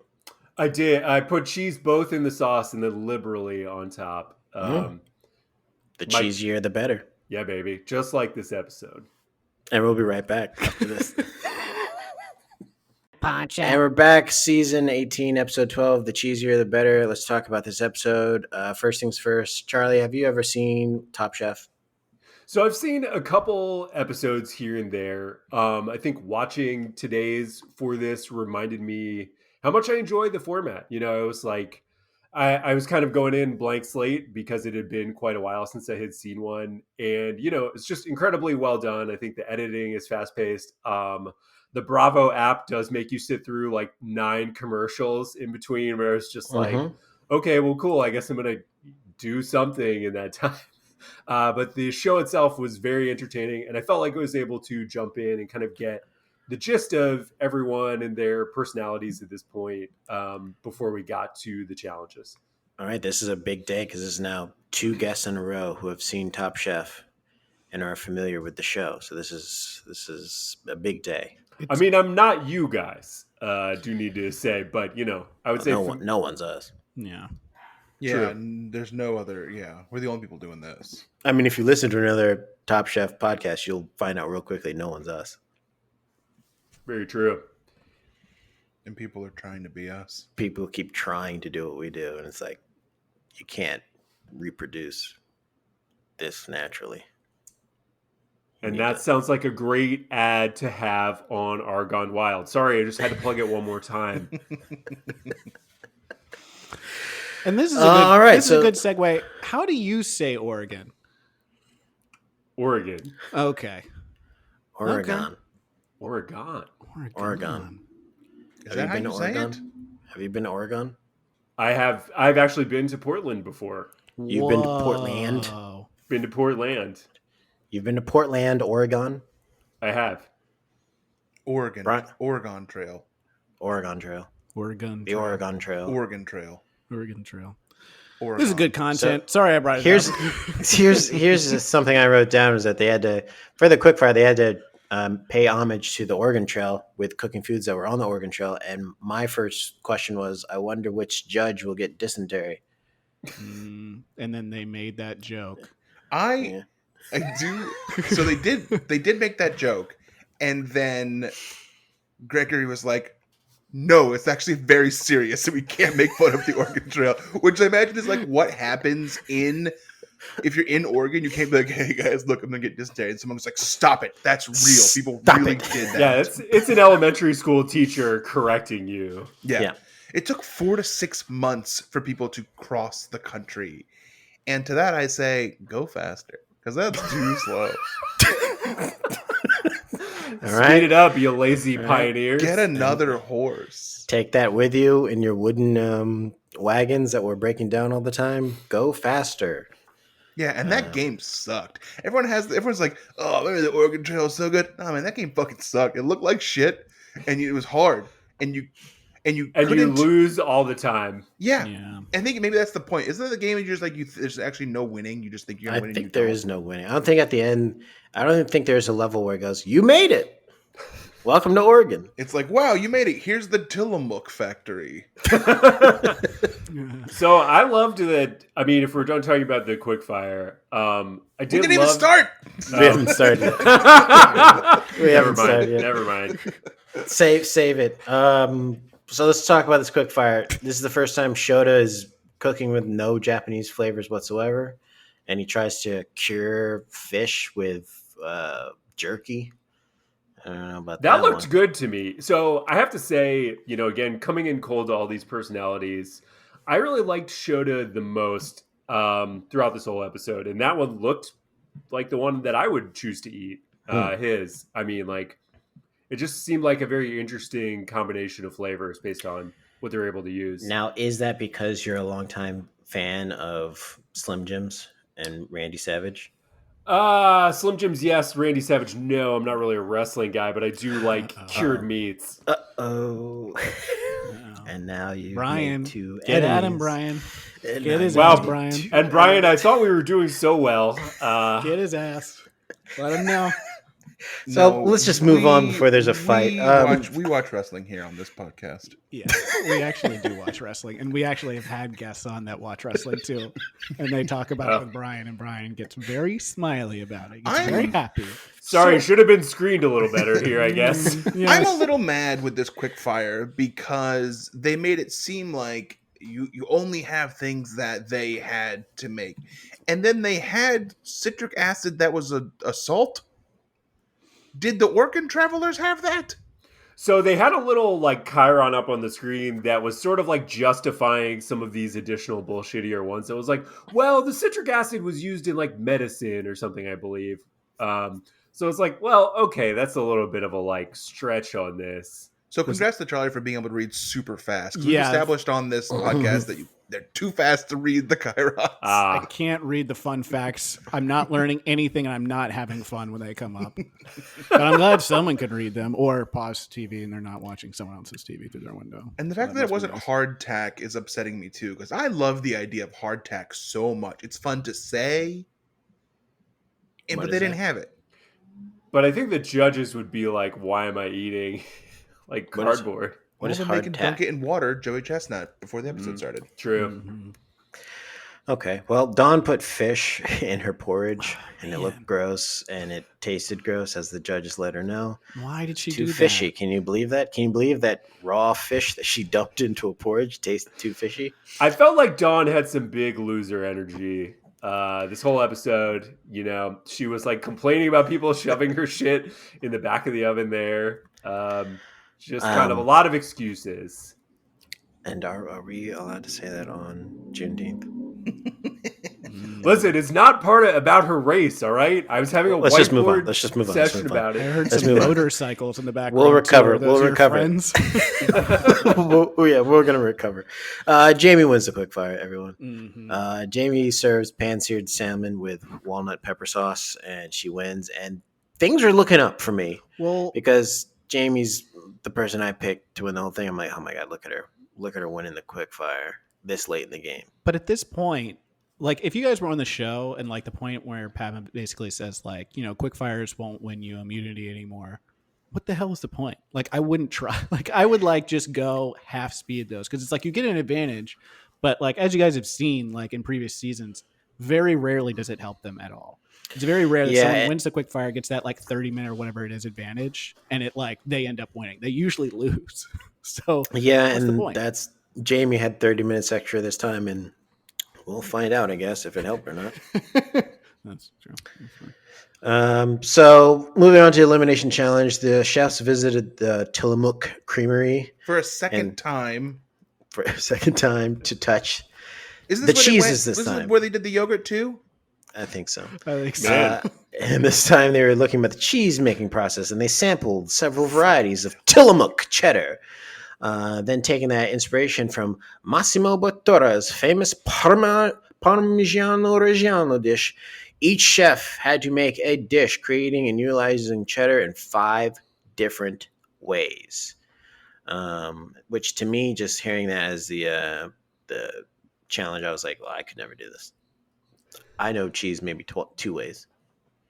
I did. I put cheese both in the sauce and then liberally on top. The cheesier, the better. Yeah, baby. Just like this episode. And we'll be right back after this. And we're back, season 18, episode 12. The cheesier, the better. Let's talk about this episode. First things first. Charlie, have you ever seen Top Chef? So I've seen a couple episodes here and there. I think watching today's for this reminded me how much I enjoy the format. You know, it was like I was kind of going in blank slate because it had been quite a while since I had seen one. And, you know, it's just incredibly well done. I think the editing is fast paced. The Bravo app does make you sit through like 9 commercials in between where it's just like, okay, well, cool. I guess I'm going to do something in that time. But the show itself was very entertaining, and I felt like I was able to jump in and kind of get the gist of everyone and their personalities at this point before we got to the challenges. All right, this is a big day because this is now 2 guests in a row who have seen Top Chef and are familiar with the show. So this is a big day. I mean, I'm not you guys, do need to say, but, you know, I would say... No one's us. Yeah. Yeah, there's no other. Yeah, we're the only people doing this. I mean, if you listen to another Top Chef podcast, you'll find out real quickly no one's us. Very true. And people are trying to be us. People keep trying to do what we do, and it's like, you can't reproduce this naturally. And that sounds like a great ad to have on Argonne Wild. Sorry, I just had to plug it one more time. And this is a good segue. How do you say Oregon? Oregon. Okay. Oregon. Oregon. Is that how you say it? Have you been to Oregon? I have. I've actually been to Portland before. You've been to Portland? Been to Portland. You've been to Portland, Oregon? I have. Oregon. Right. Oregon Trail. Oregon Trail. Oregon. The Oregon Trail. Oregon Trail. Oregon Trail. Oregon. This is good content. Sorry I brought it Here's up. here's something I wrote down, is that they had to, for the quickfire, they had to pay homage to the Oregon Trail with cooking foods that were on the Oregon Trail. And my first question was, I wonder which judge will get dysentery. And then they made that joke. I do. So they did make that joke, and then Gregory was like, "No, it's actually very serious, so we can't make fun of the Oregon Trail." Which I imagine is like what happens if you're in Oregon. You can't be like, "Hey guys, look, I'm gonna get dysentery," and someone's like, "Stop it, that's real." People really did that. Yeah, it's an elementary school teacher correcting you. Yeah. It took 4 to 6 months for people to cross the country. And to that I say, go faster. Because that's too slow. All right. Speed it up, you lazy pioneers. Get another horse. Take that with you in your wooden wagons that were breaking down all the time. Go faster. Yeah, and that game sucked. Everyone's like, "Oh, maybe the Oregon Trail is so good." No, man, that game fucking sucked. It looked like shit, and it was hard, and you lose all the time. Yeah. I think maybe that's the point. Isn't it the game? You're just like, there's actually no winning. You just think you're gonna win. I think there is no winning. I don't think at the end. I don't even think there's a level where it goes, "You made it. Welcome to Oregon." It's like, "Wow, you made it. Here's the Tillamook factory." So I loved that. I mean, if we're done talking about the quickfire, I did. We didn't even start. We haven't started yet. Never mind. Save it. So let's talk about this quickfire. This is the first time Shota is cooking with no Japanese flavors whatsoever, and he tries to cure fish with jerky. I don't know about that. That looked good to me. So I have to say, you know, again, coming in cold to all these personalities, I really liked Shota the most throughout this whole episode, and that one looked like the one that I would choose to eat. His, I mean, like, it just seemed like a very interesting combination of flavors based on what they're able to use. Now, is that because you're a longtime fan of Slim Jims and Randy Savage? Slim Jims, yes. Randy Savage, no. I'm not really a wrestling guy, but I do like cured meats. Oh. Uh-oh. And now you Brian, made two get at him, enemies. Brian. And Get now his you ass, made Brian. two And Brian, I enemies. thought we were doing so well. Get his ass. Let him know. So let's just move on before there's a fight. We watch wrestling here on this podcast. Yeah, we actually do watch wrestling, and we actually have had guests on that watch wrestling too, and they talk about it with Brian, and Brian gets very smiley about it. Gets very happy. Sorry, should have been screened a little better here, I guess. Yes. I'm a little mad with this quick fire because they made it seem like you only have things that they had to make. And then they had citric acid that was a salt. Did the Orkin Travelers have that? So they had a little like chyron up on the screen that was sort of like justifying some of these additional bullshittier ones. So it was like, well, the citric acid was used in like medicine or something, I believe. So it's like, well, okay, that's a little bit of a like stretch on this. So congrats to Charlie for being able to read super fast. 'Cause Yeah. We've established on this podcast that they're too fast to read the chyrons. I can't read the fun facts. I'm not learning anything, and I'm not having fun when they come up. But I'm glad someone can read them or pause TV and they're not watching someone else's TV through their window. And the fact that it makes me wasn't nice. hardtack is upsetting me too, because I love the idea of hardtack so much. It's fun to say, What but is they didn't that? have it. But I think the judges would be like, why am I eating like What is- cardboard? What is Well, then they can dunk hardtack? it in water, Joey Chestnut, before the episode started. True. Mhm. Okay, well, Dawn put fish in her porridge, and it Man. looked gross, and it tasted gross, as the judges let her know. Why did she Too do fishy. that? Can you believe that? Can you believe that raw fish that she dumped into a porridge tasted too fishy? I felt like Dawn had some big loser energy. This whole episode, you know, she was like complaining about people shoving her shit in the back of the oven there. Just kind of a lot of excuses. And are we allowed to say that on Juneteenth? Listen, it's not about her race, all right? I was having a Let's just move on. whiteboard Let's just move on. Let's session move on. about I it. heard Let's some move on. motorcycles in the background. We'll too. recover. Are those We'll your recover. friends? We're gonna recover. Jamie wins the quickfire, everyone. Mhm. Jamie serves pan-seared salmon with walnut pepper sauce, and she wins. And things are looking up for me Well, because Jamie's the person I picked to win the whole thing. I'm like, oh my god, look at her winning the quickfire this late in the game. but at this point, like if you guys were on the show and like the point where Pat basically says like, you know, quickfires won't win you immunity anymore. What the hell is the point? Like I wouldn't try. Like I would like just go half speed those because it's like you get an advantage, but like as you guys have seen like in previous seasons, very rarely does it help them at all. It's very rare that Yeah, someone wins the quickfire, gets that like 30-minute or whatever it is advantage, and it like they end up winning. They usually lose. So Yeah, what's the and point? that's Jamie had 30 minutes extra this time, and we'll find out, I guess, if it helped or not. That's true. That's fine. So moving on to elimination challenge, the chefs visited the Tillamook Creamery For a second And- time. for a second time to touch. Isn't The this where they cheeses went- this time. where they did the yogurt too? I think so. I think so. Man. And this time they were looking at the cheese making process, and they sampled several varieties of Tillamook cheddar. Then taking that inspiration from Massimo Bottura's famous Parmigiano Reggiano dish, each chef had to make a dish creating and utilizing cheddar in 5 different ways. Which to me, just hearing that as the challenge, I was like, well, I could never do this. I know cheese maybe 2 ways.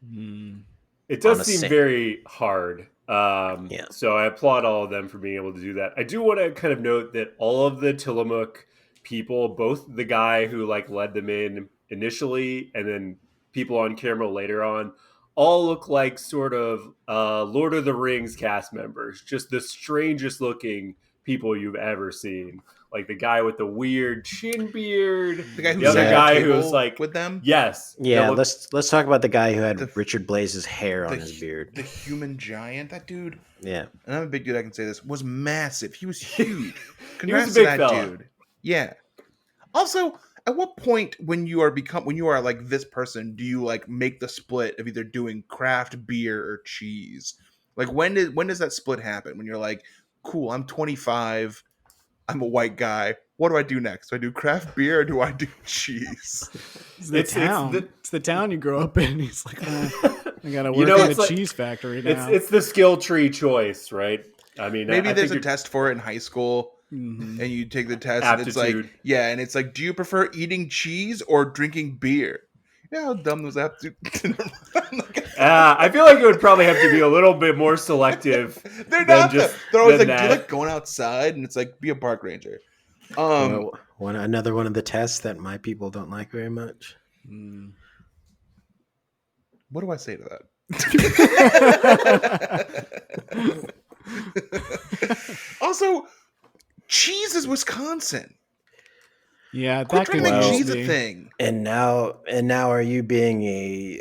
Mm. It on does a seem sa- very hard. Yeah. So I applaud all of them for being able to do that. I do want to kind of note that all of the Tillamook people, both the guy who like led them in initially and then people on camera later on, all look like sort of Lord of the Rings cast members. Just the strangest looking people you've ever seen. Like the guy with the weird chin beard. The guy who The other sat at guy the who table was like, with them. yes. Yeah, that looked- let's talk about the guy who had The- Richard Blaze's hair on the- his beard. The human giant, that dude. Yeah. And I'm a big dude. I can say this was massive. He was huge. He Congrats was a big to that fella. dude. Yeah. Also, at what point when you are like this person, do you like make the split of either doing craft beer or cheese? Like when does that split happen? When you're like, cool, I'm 25. I'm a white guy. What do I do next? Do I do craft beer or do I do cheese? It's the town. It's the town you grow up in. He's like, I gotta work in a cheese factory now. It's the skill tree choice, right? I mean, maybe there's a test for it in high school, and you take the test, and it's like, and it's like, do you prefer eating cheese or drinking beer? Yeah, how dumb was that? I feel like it would probably have to be a little bit more selective. They're not. They're always like, do you like going outside? And it's like, be a park ranger. Another one of the tests that my people don't like very much. What do I say to that? Also, cheese is Wisconsin. Yeah, quit trying to make cheese a thing. And now, are you being a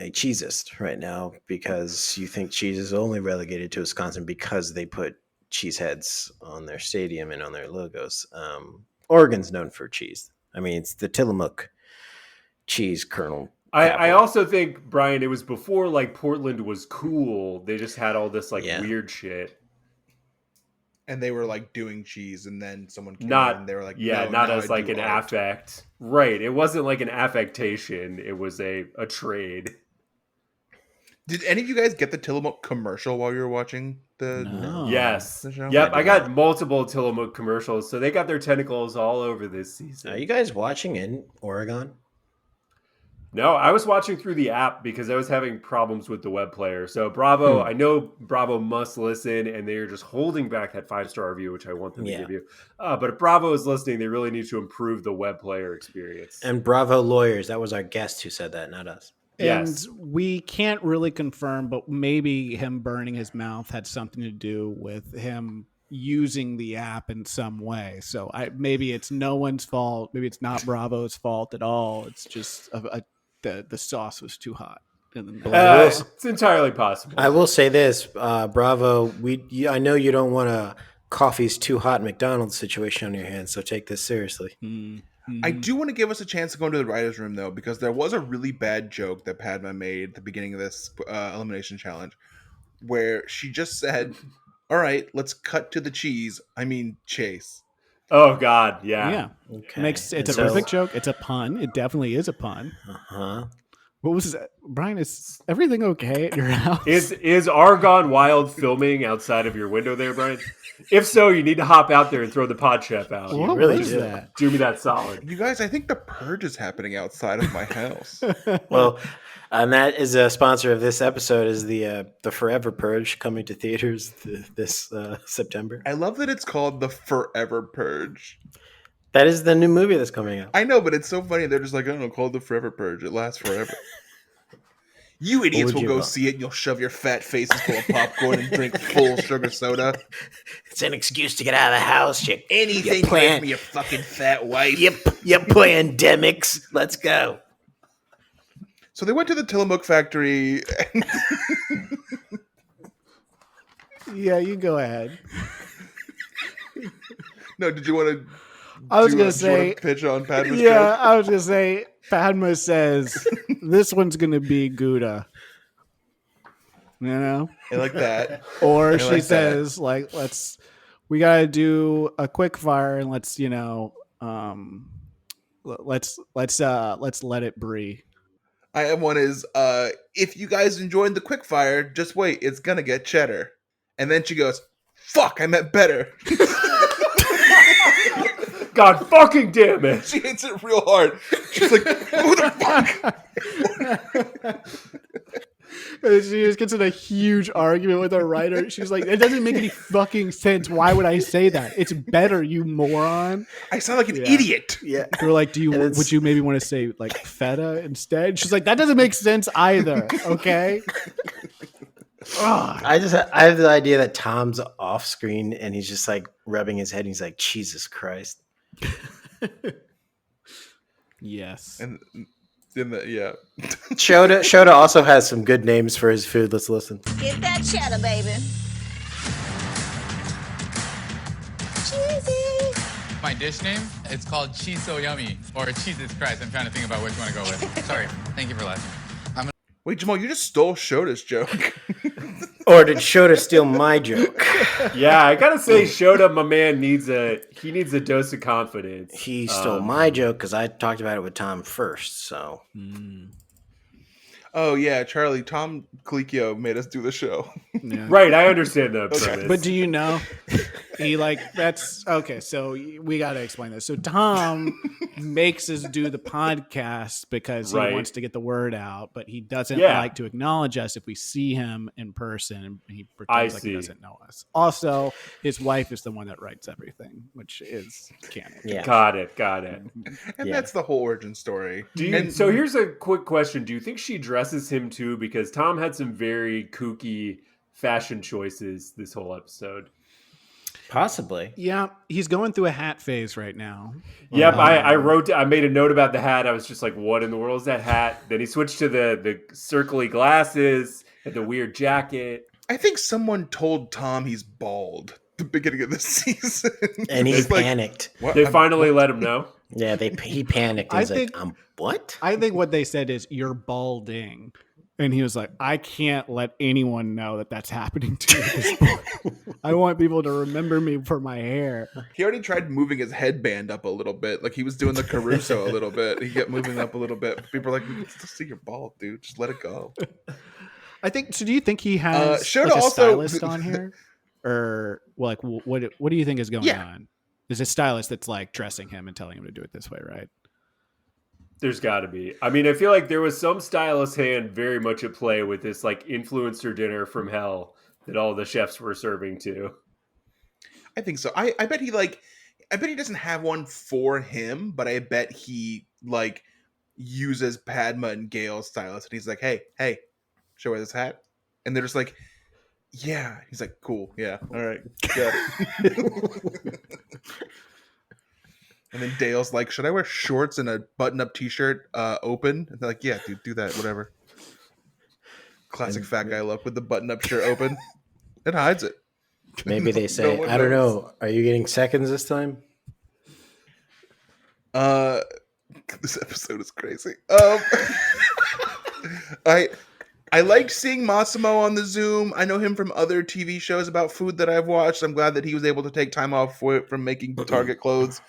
cheesist right now because you think cheese is only relegated to Wisconsin because they put cheese heads on their stadium and on their logos? Oregon's known for cheese. I mean, it's the Tillamook cheese kernel. I also think, Brian, it was before like Portland was cool. They just had all this weird shit. And they were like doing cheese, and then someone came in and they were like, not as like an affect. Right. It wasn't like an affectation. It was a trade. Did any of you guys get the Tillamook commercial while you were watching the Yes. the show? Yep. I got multiple Tillamook commercials. So they got their tentacles all over this season. Are you guys watching in Oregon? No, I was watching through the app because I was having problems with the web player. So Bravo, I know Bravo must listen, and they're just holding back that 5-star review, which I want them to give you. But if Bravo is listening, they really need to improve the web player experience. And Bravo lawyers, that was our guest who said that, not us. And we can't really confirm, but maybe him burning his mouth had something to do with him using the app in some way. So maybe it's no one's fault. Maybe it's not Bravo's fault at all. It's just the sauce was too hot. It's entirely possible. I will say this, Bravo. I know you don't want a coffee's too hot McDonald's situation on your hands, so take this seriously. I do want to give us a chance to go into the writer's room, though, because there was a really bad joke that Padma made at the beginning of this elimination challenge, where she just said, "All right, let's cut to the cheese. I mean, Chase." Oh God, yeah. Yeah. Okay. It's a perfect joke. It's a pun. It definitely is a pun. What was that? Brian, is everything okay at your house? Is Argonne Wild filming outside of your window there, Brian? If so, you need to hop out there and throw the pod chef out. What really was do. that? Do me that solid. You guys, I think the purge is happening outside of my house. Well, and that is a sponsor of this episode is the Forever Purge coming to theaters this September. I love that it's called the Forever Purge. That is the new movie that's coming out. I know, but it's so funny. They're just like, I don't know, called the Forever Purge. It lasts forever. You idiots will go see it and you'll shove your fat faces full of popcorn and drink full sugar soda. It's an excuse to get out of the house. Anything to make me a fucking fat wife. You pandemics. Let's go. So they went to the Tillamook factory. Yeah, you go ahead. No, did you want to? I was going to say pitch on Padma's Yeah, joke? I was going to say Padma says this one's going to be Gouda. You know? I like that. Or she says we got to do a quick fire and let's let it breathe. I have one is if you guys enjoyed the quick fire, just wait, it's gonna get cheddar. And then she goes, "Fuck, I meant better." God fucking damn it! She hits it real hard. She's like, "Who the fuck?" She just gets in a huge argument with her writer. She's like, "It doesn't make any fucking sense. Why would I say that? It's better, you moron." I sound like an idiot. Yeah. They're like, would you maybe want to say like feta instead? She's like, that doesn't make sense either. Okay. I have the idea that Tom's off screen and he's just like rubbing his head and he's like, Jesus Christ. Yes. And yeah. Shota also has some good names for his food. Let's listen. Get that cheddar, baby. Cheesy. My dish name, it's called Cheese So Yummy, or Jesus Christ. I'm trying to think about which one to go with. Sorry. Thank you for laughing. Wait, Jamal, you just stole Shota's joke. Or did Shota steal my joke? Yeah, I gotta say, Shota, my man, needs a dose of confidence. He stole my joke because I talked about it with Tom first. So Oh yeah, Charlie. Tom Colicchio made us do the show. Yeah. Right, I understand the premise. But do you know he that's okay, so we got to explain this. So Tom makes us do the podcast because he Right. wants to get the word out, but he doesn't Yeah. like to acknowledge us if we see him in person, and he I pretends like he see. doesn't know us. Also, his wife is the one that writes everything, which is canon. yeah, Got it. And Yeah. that's the whole origin story. So here's a quick question: do you think she dresses him too? Because Tom had some very kooky fashion choices this whole episode. possibly. Yeah, he's going through a hat phase right now. Yep, I made a note about the hat. I was just like, what in the world is that hat? Then he switched to the circly glasses and the weird jacket. I think someone told Tom he's bald at the beginning of the season, And he He's like, panicked. "What? They I'm- finally let him know. Yeah, he panicked. I He's like, think- what? I think what they said is you're balding. And he was like, I can't let anyone know that that's happening to me at this point. I want people to remember me for my hair. He already tried moving his headband up a little bit, like he was doing the Caruso a little bit. He kept moving up a little bit. People are like, "We can still see your bald, dude. Just let it go." I think. So, do you think he has Shota like a also- stylist on here, or like what do you think is going Yeah. on? There's a stylist that's like dressing him and telling him to do it this way, right? There's got to be. I mean, I feel like there was some stylist hand very much at play with this like influencer dinner from hell that all the chefs were serving to. I think so. I bet he doesn't have one for him, but I bet he like uses Padma and Gail's stylist, and he's like, hey, should I wear this hat? And they're just like, yeah. He's like, cool, yeah, all right, got it. And then Dale's like, should I wear shorts and a button-up T-shirt open? And they're like, yeah, dude, do that, whatever. Classic fat guy look with the button-up shirt open. It hides it. Maybe they say, one I don't knows. know. Are you getting seconds this time? This episode is crazy. I liked seeing Massimo on the Zoom. I know him from other TV shows about food that I've watched. I'm glad that he was able to take time off from making Target clothes.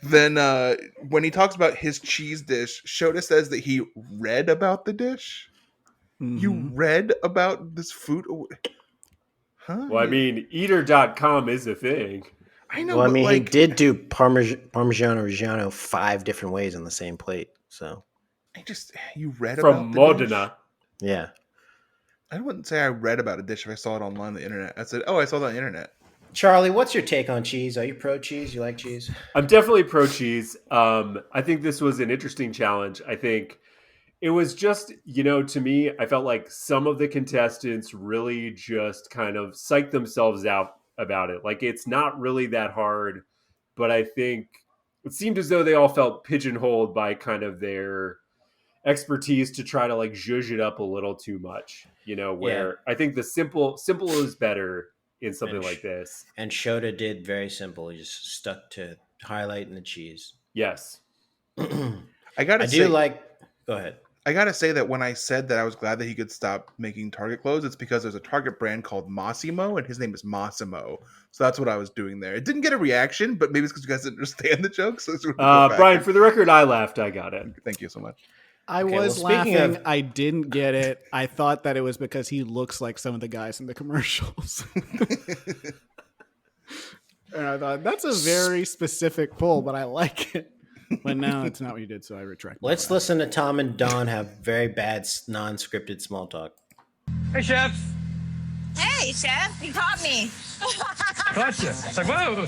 Then when he talks about his cheese dish, Shota says that he read about the dish. You read about this food? Huh? Well, I mean, eater.com is a thing. I know. Well, I but mean, he like, did do Parmigiano Reggiano 5 different ways on the same plate. So, you read From about the Modena. dish? yeah. I wouldn't say I read about a dish if I saw it online on the internet. I said, oh, I saw it on the internet. Charlie, what's your take on cheese? Are you pro cheese? You like cheese? I'm definitely pro cheese. I think this was an interesting challenge. I think it was just, to me, I felt like some of the contestants really just kind of psyched themselves out about it. Like, it's not really that hard, but I think it seemed as though they all felt pigeonholed by kind of their expertise to try to like zhuzh it up a little too much, where I think the simple is better in something And like this. And Shota did very simple. He just stuck to highlighting the cheese. Yes. I gotta I say, do like. Go ahead. I gotta say that when I said that I was glad that he could stop making Target clothes, it's because there's a Target brand called Massimo, and his name is Massimo. So that's what I was doing there. It didn't get a reaction, but maybe it's because you guys didn't understand the joke. So Brian, for the record, I laughed. I got it. thank you so much. I Okay, was well, speaking laughing. of- I didn't get it. I thought that it was because he looks like some of the guys in the commercials. And I thought, that's a very specific pull, but I like it. But now it's not what you did, so I retract. my Let's laugh. listen to Tom and Don have very bad, non-scripted small talk. Hey, chef. Hey, chef, you caught me. Gotcha. It's like, whoa.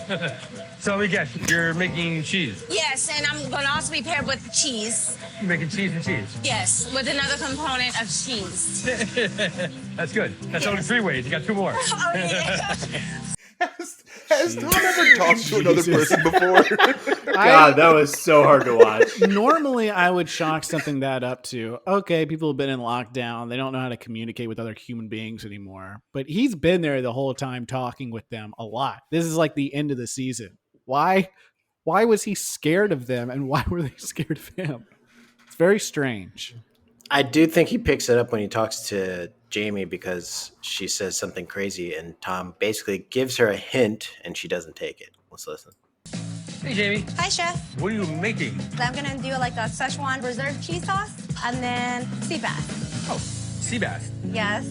So we get, you're making cheese. Yes, and I'm going to also be paired with cheese. You're making cheese and cheese. Yes, with another component of cheese. That's good. That's only 3 ways. You got 2 more. Oh, yeah. Has Tom ever talked to another person before? God, that was so hard to watch. Normally, I would chalk something that up to, okay, people have been in lockdown. They don't know how to communicate with other human beings anymore. But he's been there the whole time talking with them a lot. This is like the end of the season. Why was he scared of them, and why were they scared of him? It's very strange. I do think he picks it up when he talks to Jamie because she says something crazy, and Tom basically gives her a hint, and she doesn't take it. Let's listen. Hey, Jamie. Hi, chef. What are you making? I'm gonna do like a Szechuan reserve cheese sauce and then sea bass. Oh, sea bass. Yes.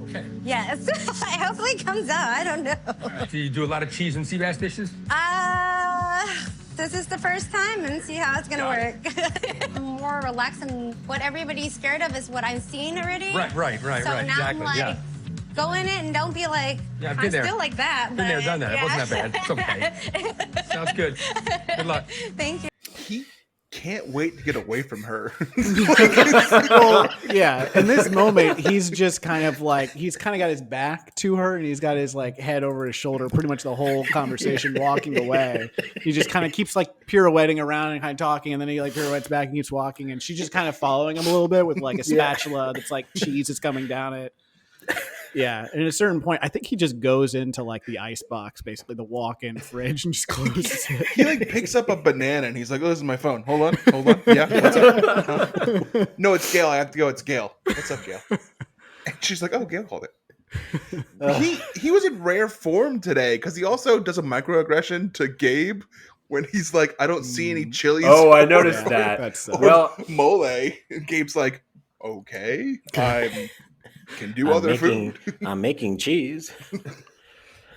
Okay. Yes. Hopefully it comes out. I don't know. All right. Do you do a lot of cheese and sea bass dishes? This is the first time and see how it's gonna Got work. I'm more relaxed, and what everybody's scared of is what I'm seeing already. Right. So Right. now Exactly. I'm like, Yeah. go in it and don't be like, Yeah, I've I'm been there. still like that. Been there, but done that. It yeah. wasn't that bad. It's okay. Sounds good. Good luck. Thank you. He can't wait to get away from her. Well, yeah. In this moment, he's just kind of like he's kind of got his back to her, and he's got his like head over his shoulder, pretty much the whole conversation, walking away. He just kind of keeps like pirouetting around and kind of talking, and then he like pirouettes back and keeps walking, and she's just kind of following him a little bit with like a spatula that's like cheese is coming down it. Yeah, and at a certain point, I think he just goes into like the ice box, basically the walk-in fridge, and just closes it. He like picks up a banana and he's like, "Oh, this is my phone. Hold on. Yeah, what's up? No, it's Gail. I have to go. It's Gail. What's up, Gail?" And she's like, "Oh, Gail called it." He was in rare form today because he also does a microaggression to Gabe when he's like, "I don't see any chilies." Oh, I noticed Yeah, that. that's Or Well, mole. And Gabe's like, "Okay, I can do other food." I'm making cheese.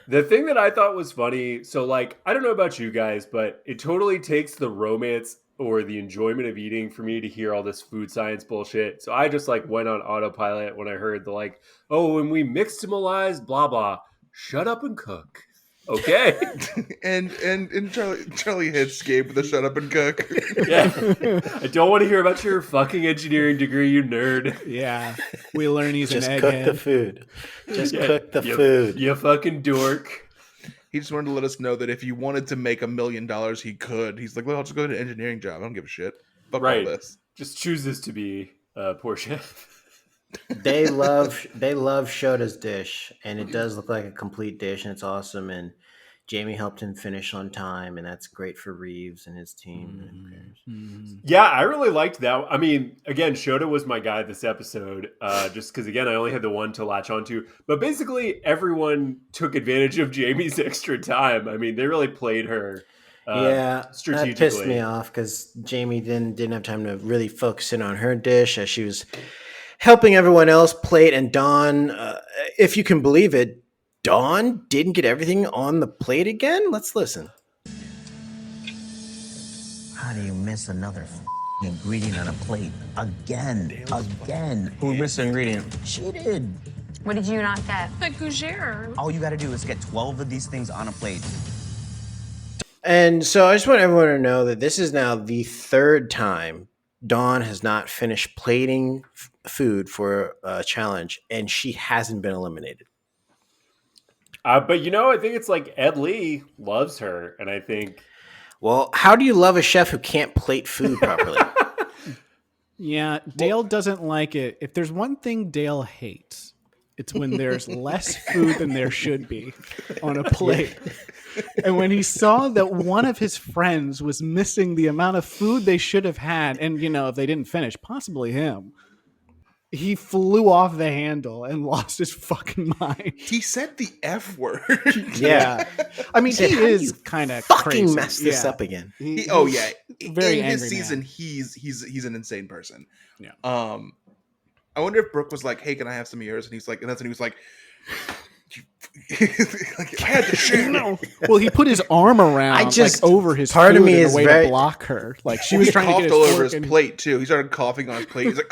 the thing that I thought was funny, so like, I don't know about you guys, but it totally takes the romance or the enjoyment of eating for me to hear all this food science bullshit. So I just like went on autopilot when I heard the like, oh, when we mixtamalize, blah blah. Shut up and cook. Okay. and Charlie hits Gabe with a "shut up and cook." Yeah. I don't want to hear about your fucking engineering degree, you nerd. Yeah, we learn he's Just an cook egghead. the food. Just Yeah, cook the you- food. You fucking dork. He just wanted to let us know that if he wanted to make $1 million, he could. He's like, "Well, I'll just go to an engineering job. I don't give a shit. Fuck Right. all this." Just chooses to be poor chef. They love Shota's dish, and it does look like a complete dish, and it's awesome. And Jamie helped him finish on time, and that's great for Reeves and his team. Yeah, I really liked that. I mean, again, Shota was my guy this episode, just because, again, I only had the one to latch onto. But basically, everyone took advantage of Jamie's extra time. I mean, they really played her strategically. That pissed me off because Jamie didn't have time to really focus in on her dish as she was helping everyone else plate. And Dawn, if you can believe it, Dawn didn't get everything on the plate again. Let's listen. How do you miss another ingredient on a plate? Again. Who missed the ingredient? She did. What did you not get? The gougere. All you gotta do is get 12 of these things on a plate. And so I just want everyone to know that this is now the third time Dawn has not finished plating food for a challenge, and she hasn't been eliminated. But, I think it's like Ed Lee loves her, and I think... Well, how do you love a chef who can't plate food properly? Yeah, Dale doesn't like it. If there's one thing Dale hates, it's when there's less food than there should be on a plate. And when he saw that one of his friends was missing the amount of food they should have had, and, if they didn't finish, possibly him, he flew off the handle and lost his fucking mind. He said the F word. Yeah. I mean, he How do is you kind of fucking crazy. mess this Yeah. up again. He- Oh he's yeah, very in his angry season, man. he's an insane person. Yeah. I wonder if Brooke was like, "Hey, can I have some of yours?" And he's like, and that's when he was like, like, "I had to share." Well, he put his arm around, over his part of food me in is a way very- to block her. Like she He was trying to coughed get all his over fork his and- plate too. He started coughing on his plate. He's like,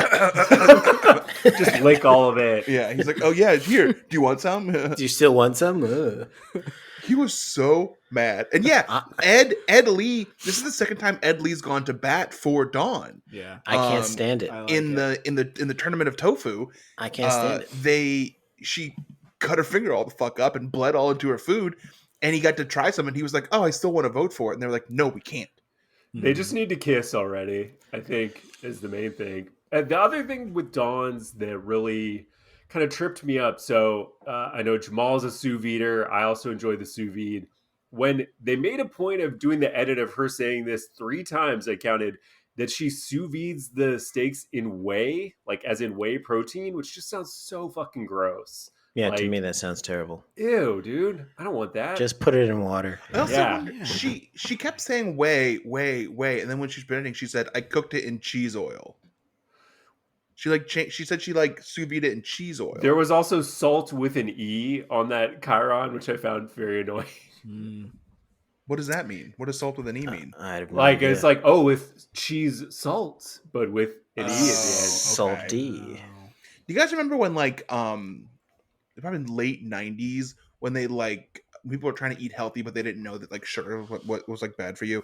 Just lick all of it. yeah. He's like, "Oh yeah, here. Do you want some?" Do you still want some? Ugh. He was so mad. And yeah, Ed Lee. This is the second time Ed Lee's gone to bat for Dawn. Yeah, I can't stand it. I like in it. the tournament of tofu. I can't stand it. She cut her finger all the fuck up and bled all into her food, and he got to try some, and he was like, "Oh, I still want to vote for it," and they were like, "No, we can't." They just need to kiss already, I think, is the main thing. And the other thing with Dawn's that really kind of tripped me up. So I know Jamal's a sous vide. I also enjoy the sous vide. When they made a point of doing the edit of her saying this 3 times, I counted, that she sous vides the steaks in whey, like as in whey protein, which just sounds so fucking gross. Yeah, like, to me that sounds terrible. Ew, dude. I don't want that. Just put it in water. I also Yeah. wonder, she kept saying whey, and then when she's editing, she said I cooked it in cheese oil. She she said she sous vide it in cheese oil. There was also salt with an E on that Chiron, which I found very annoying. What does that mean? What does salt with an E mean? I have no Like idea. it's like, oh, with cheese salt, but with an E at the end. Salty. Do you guys remember when probably late 90s when they people were trying to eat healthy but they didn't know that sugar was what was bad for you,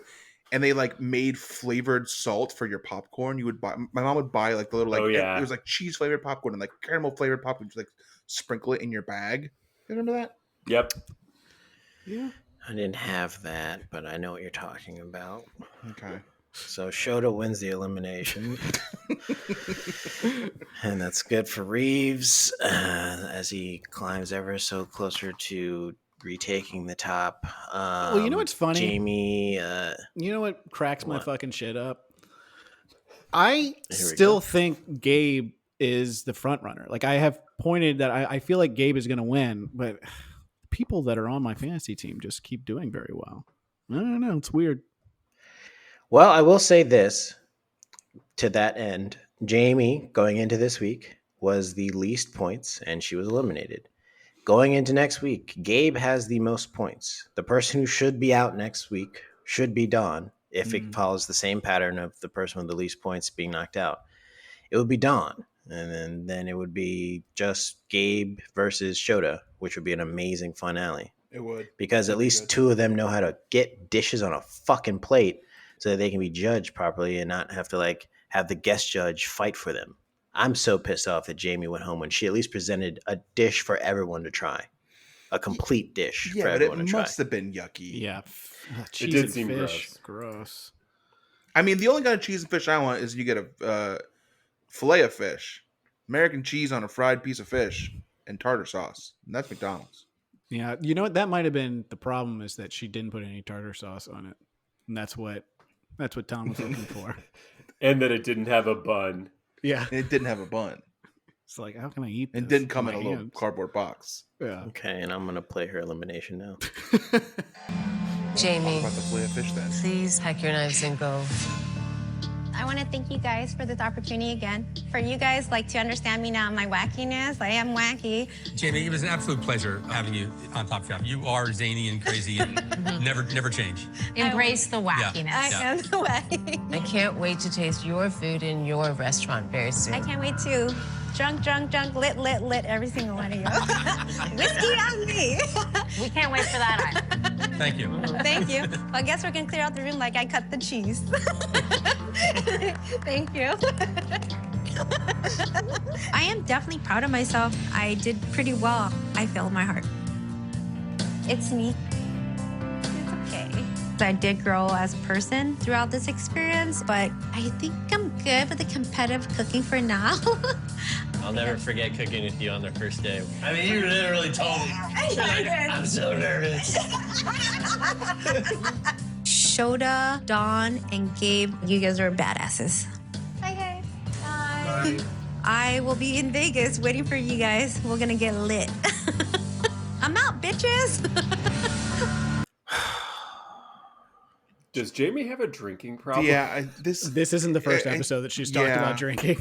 and they made flavored salt for your popcorn? You would buy, my mom would buy the little it was cheese flavored popcorn and caramel flavored popcorn, just sprinkle it in your bag. You remember that? Yep. Yeah. I didn't have that, but I know what you're talking about. Okay. So Shota wins the elimination. And that's good for Reeves as he climbs ever so closer to retaking the top. Well, you know what's funny? Jamie. You know what cracks my what? fucking shit up? I Here we still go. think Gabe is the front runner. I have pointed that I feel like Gabe is going to win, but people that are on my fantasy team just keep doing very well. I don't know. It's weird. Well, I will say this to that end. Jamie, going into this week, was the least points, and she was eliminated. Going into next week, Gabe has the most points. The person who should be out next week should be Dawn, if it follows the same pattern of the person with the least points being knocked out. It would be Dawn, and then it would be just Gabe versus Shota, which would be an amazing finale. It would. Because at least two of them know how to get dishes on a fucking plate so that they can be judged properly and not have to have the guest judge fight for them. I'm so pissed off that Jamie went home when she at least presented a dish for everyone to try. A complete dish for everyone to try. Must have been yucky. Yeah. It did seem Gross. I mean, the only kind of cheese and fish I want is you get a fillet of fish, American cheese on a fried piece of fish, and tartar sauce. And that's McDonald's. Yeah. You know what? That might have been the problem, is that she didn't put any tartar sauce on it. And that's what Tom was looking for. And that it didn't have a bun. Yeah. And it didn't have a bun. It's how can I eat this? It didn't come in a my little hands? cardboard box. Yeah. Okay, and I'm going to play her elimination now. Jamie, About the fillet of fish then. please pack your knives and go. I want to thank you guys for this opportunity again. For you guys to understand me now, my wackiness. I am wacky. Jamie, it was an absolute pleasure having you on Top Chef. You are zany and crazy and never change. Embrace the wackiness. I am the wacky. I can't wait to taste your food in your restaurant very soon. I can't wait to drunk, lit, every single one of you. Whiskey on me. We can't wait for that either. Thank you. Thank you. Well, I guess we're going to clear out the room like I cut the cheese. Thank you. I am definitely proud of myself. I did pretty well. I feel in my heart. It's me. It's okay. I did grow as a person throughout this experience, but I think I'm good with the competitive cooking for now. I'll never forget cooking with you on the first day. I mean, you literally told me. I'm so nervous. Shota, Dawn, and Gabe, you guys are badasses. Hi, guys. Bye. I will be in Vegas waiting for you guys. We're gonna get lit. I'm out, bitches. Does Jamie have a drinking problem? Yeah, This isn't the first episode that she's talked about drinking.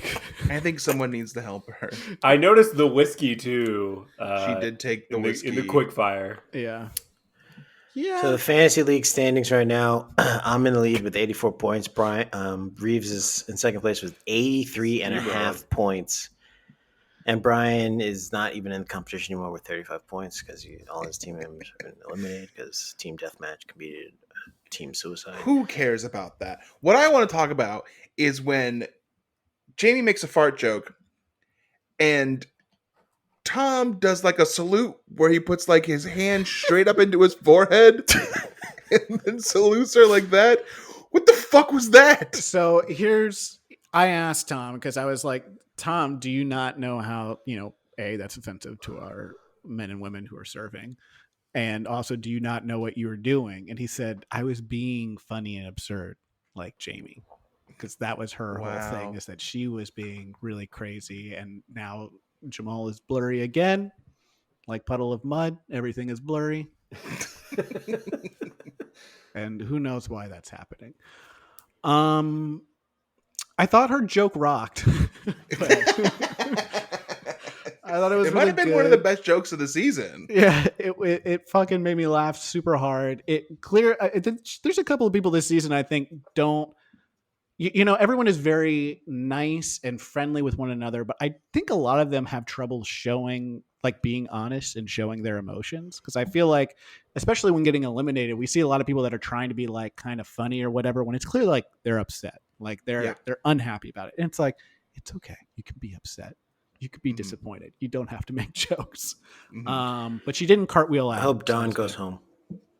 I think someone needs to help her. I noticed the whiskey too. She did take the whiskey in the quick fire. Yeah. So the fantasy league standings right now, I'm in the lead with 84 points. Brian Reeves is in second place with 83 and a half points. And Brian is not even in the competition anymore with 35 points because all his team members have been eliminated because Team Deathmatch competed Team Suicide. Who cares about that? What I want to talk about is when Jamie makes a fart joke and Tom does a salute where he puts his hand straight up into his forehead and then salutes her like that. What the fuck was that? So I asked Tom because I was like, Tom, do you not know how, that's offensive to our men and women who are serving? And also, do you not know what you were doing? And he said, I was being funny and absurd like Jamie. because that was her whole Wow. thing, is that she was being really crazy, and now Jamal is blurry again, like puddle of mud. Everything is blurry, and who knows why that's happening. I thought her joke rocked. I thought it was. It might have been one of the best jokes of the season. Yeah, it fucking made me laugh super hard. There's a couple of people this season I think don't. You know, everyone is very nice and friendly with one another, but I think a lot of them have trouble showing, like, being honest and showing their emotions. Because I feel like, especially when getting eliminated, we see a lot of people that are trying to be like kind of funny or whatever, when it's clear like they're upset, like they're unhappy about it. And it's like, it's okay, you can be upset, you could be disappointed, you don't have to make jokes. But she didn't cartwheel out. I hope Dawn goes home.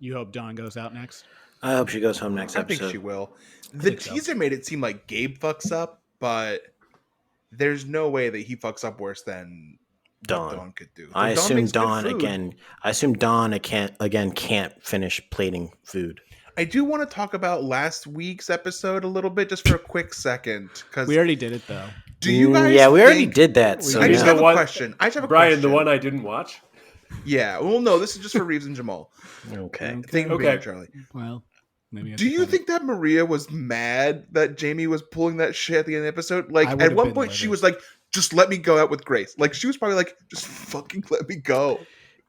You hope Dawn goes out next? I hope she goes home next episode. I think she will. The teaser made it seem like Gabe fucks up, but there's no way that he fucks up worse than Dawn could do. I assume Dawn can't finish plating food. I do want to talk about last week's episode a little bit, just for a quick second, because we already did it though. Do you guys? Yeah, we already did that. So I just have a question. Brian, the one I didn't watch. Yeah. Well, no, this is just for Reeves and Jamal. Okay. Charlie. Well, maybe. Do you think that Maria was mad that Jamie was pulling that shit at the end of the episode? Like, I at would've one been point, she livid. was like, "Just let me go out with Grace." Like, she was probably like, "Just fucking let me go."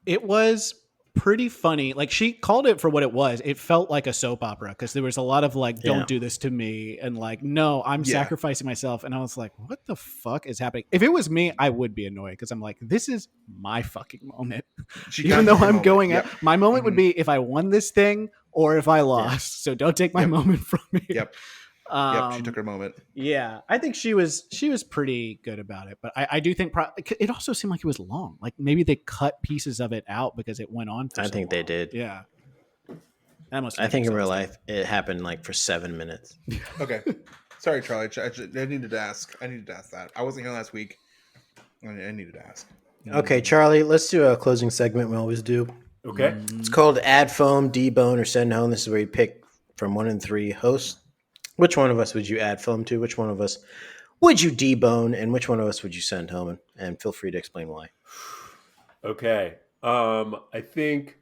It was pretty funny. Like, she called it for what it was. It felt like a soap opera because there was a lot of like, "Don't do this to me," and like, "No, I'm sacrificing myself." And I was like, "What the fuck is happening?" If it was me, I would be annoyed because I'm like, "This is my fucking moment." Even though I'm going out, my moment would be if I won this thing or if I lost. So don't take my moment from me. Yep. She took her moment. Yeah, I think she was pretty good about it, but I do think it also seemed like it was long. Like maybe they cut pieces of it out because it went on. I think they did. Yeah, I think in real life it happened like for 7 minutes. Okay, sorry, Charlie. I needed to ask. That. I wasn't here last week. I needed to ask. Okay, Charlie. Let's do a closing segment. We always do. Okay. It's called Add Foam, Debone, or Send Home. This is where you pick from 1 in 3 hosts. Which one of us would you add foam to? Which one of us would you debone? And which one of us would you send home? And feel free to explain why. Okay. I think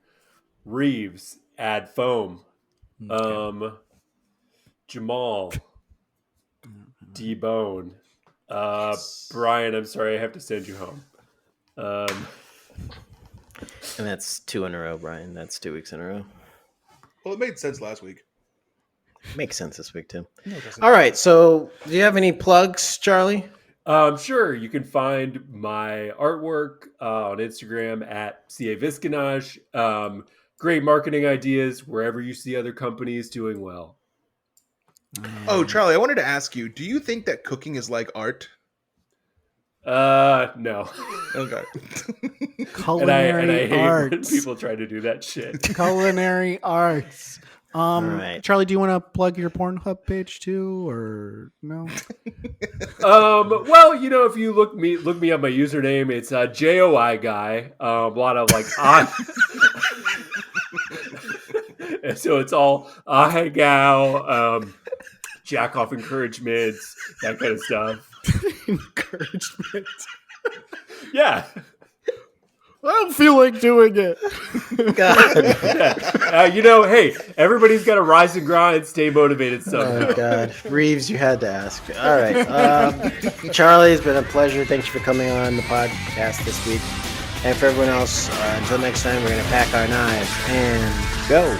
Reeves, add foam. Okay. Jamal, debone. Brian, I'm sorry, I have to send you home. And that's 2 in a row, Brian. That's 2 weeks in a row. Well, it made sense last week. Makes sense this week, too. No, all right. So do you have any plugs, Charlie? Sure. You can find my artwork on Instagram at CA Visconage. Great marketing ideas wherever you see other companies doing well. Oh, Charlie, I wanted to ask you, do you think that cooking is like art? No. Okay. Culinary and I hate arts. when people try to do that shit. Culinary arts. Right. Charlie, do you want to plug your Pornhub page too, or no? Well, if you look me up my username, it's JOI guy. A lot of like and so it's all I hang out, jack off encouragements, that kind of stuff. Encouragement. Yeah. I don't feel like doing it. God. Hey, everybody's got to rise and grind, stay motivated somehow. Oh, God. Reeves, you had to ask. All right. Charlie, it's been a pleasure. Thanks for coming on the podcast this week. And for everyone else, until next time, we're going to pack our knives and go.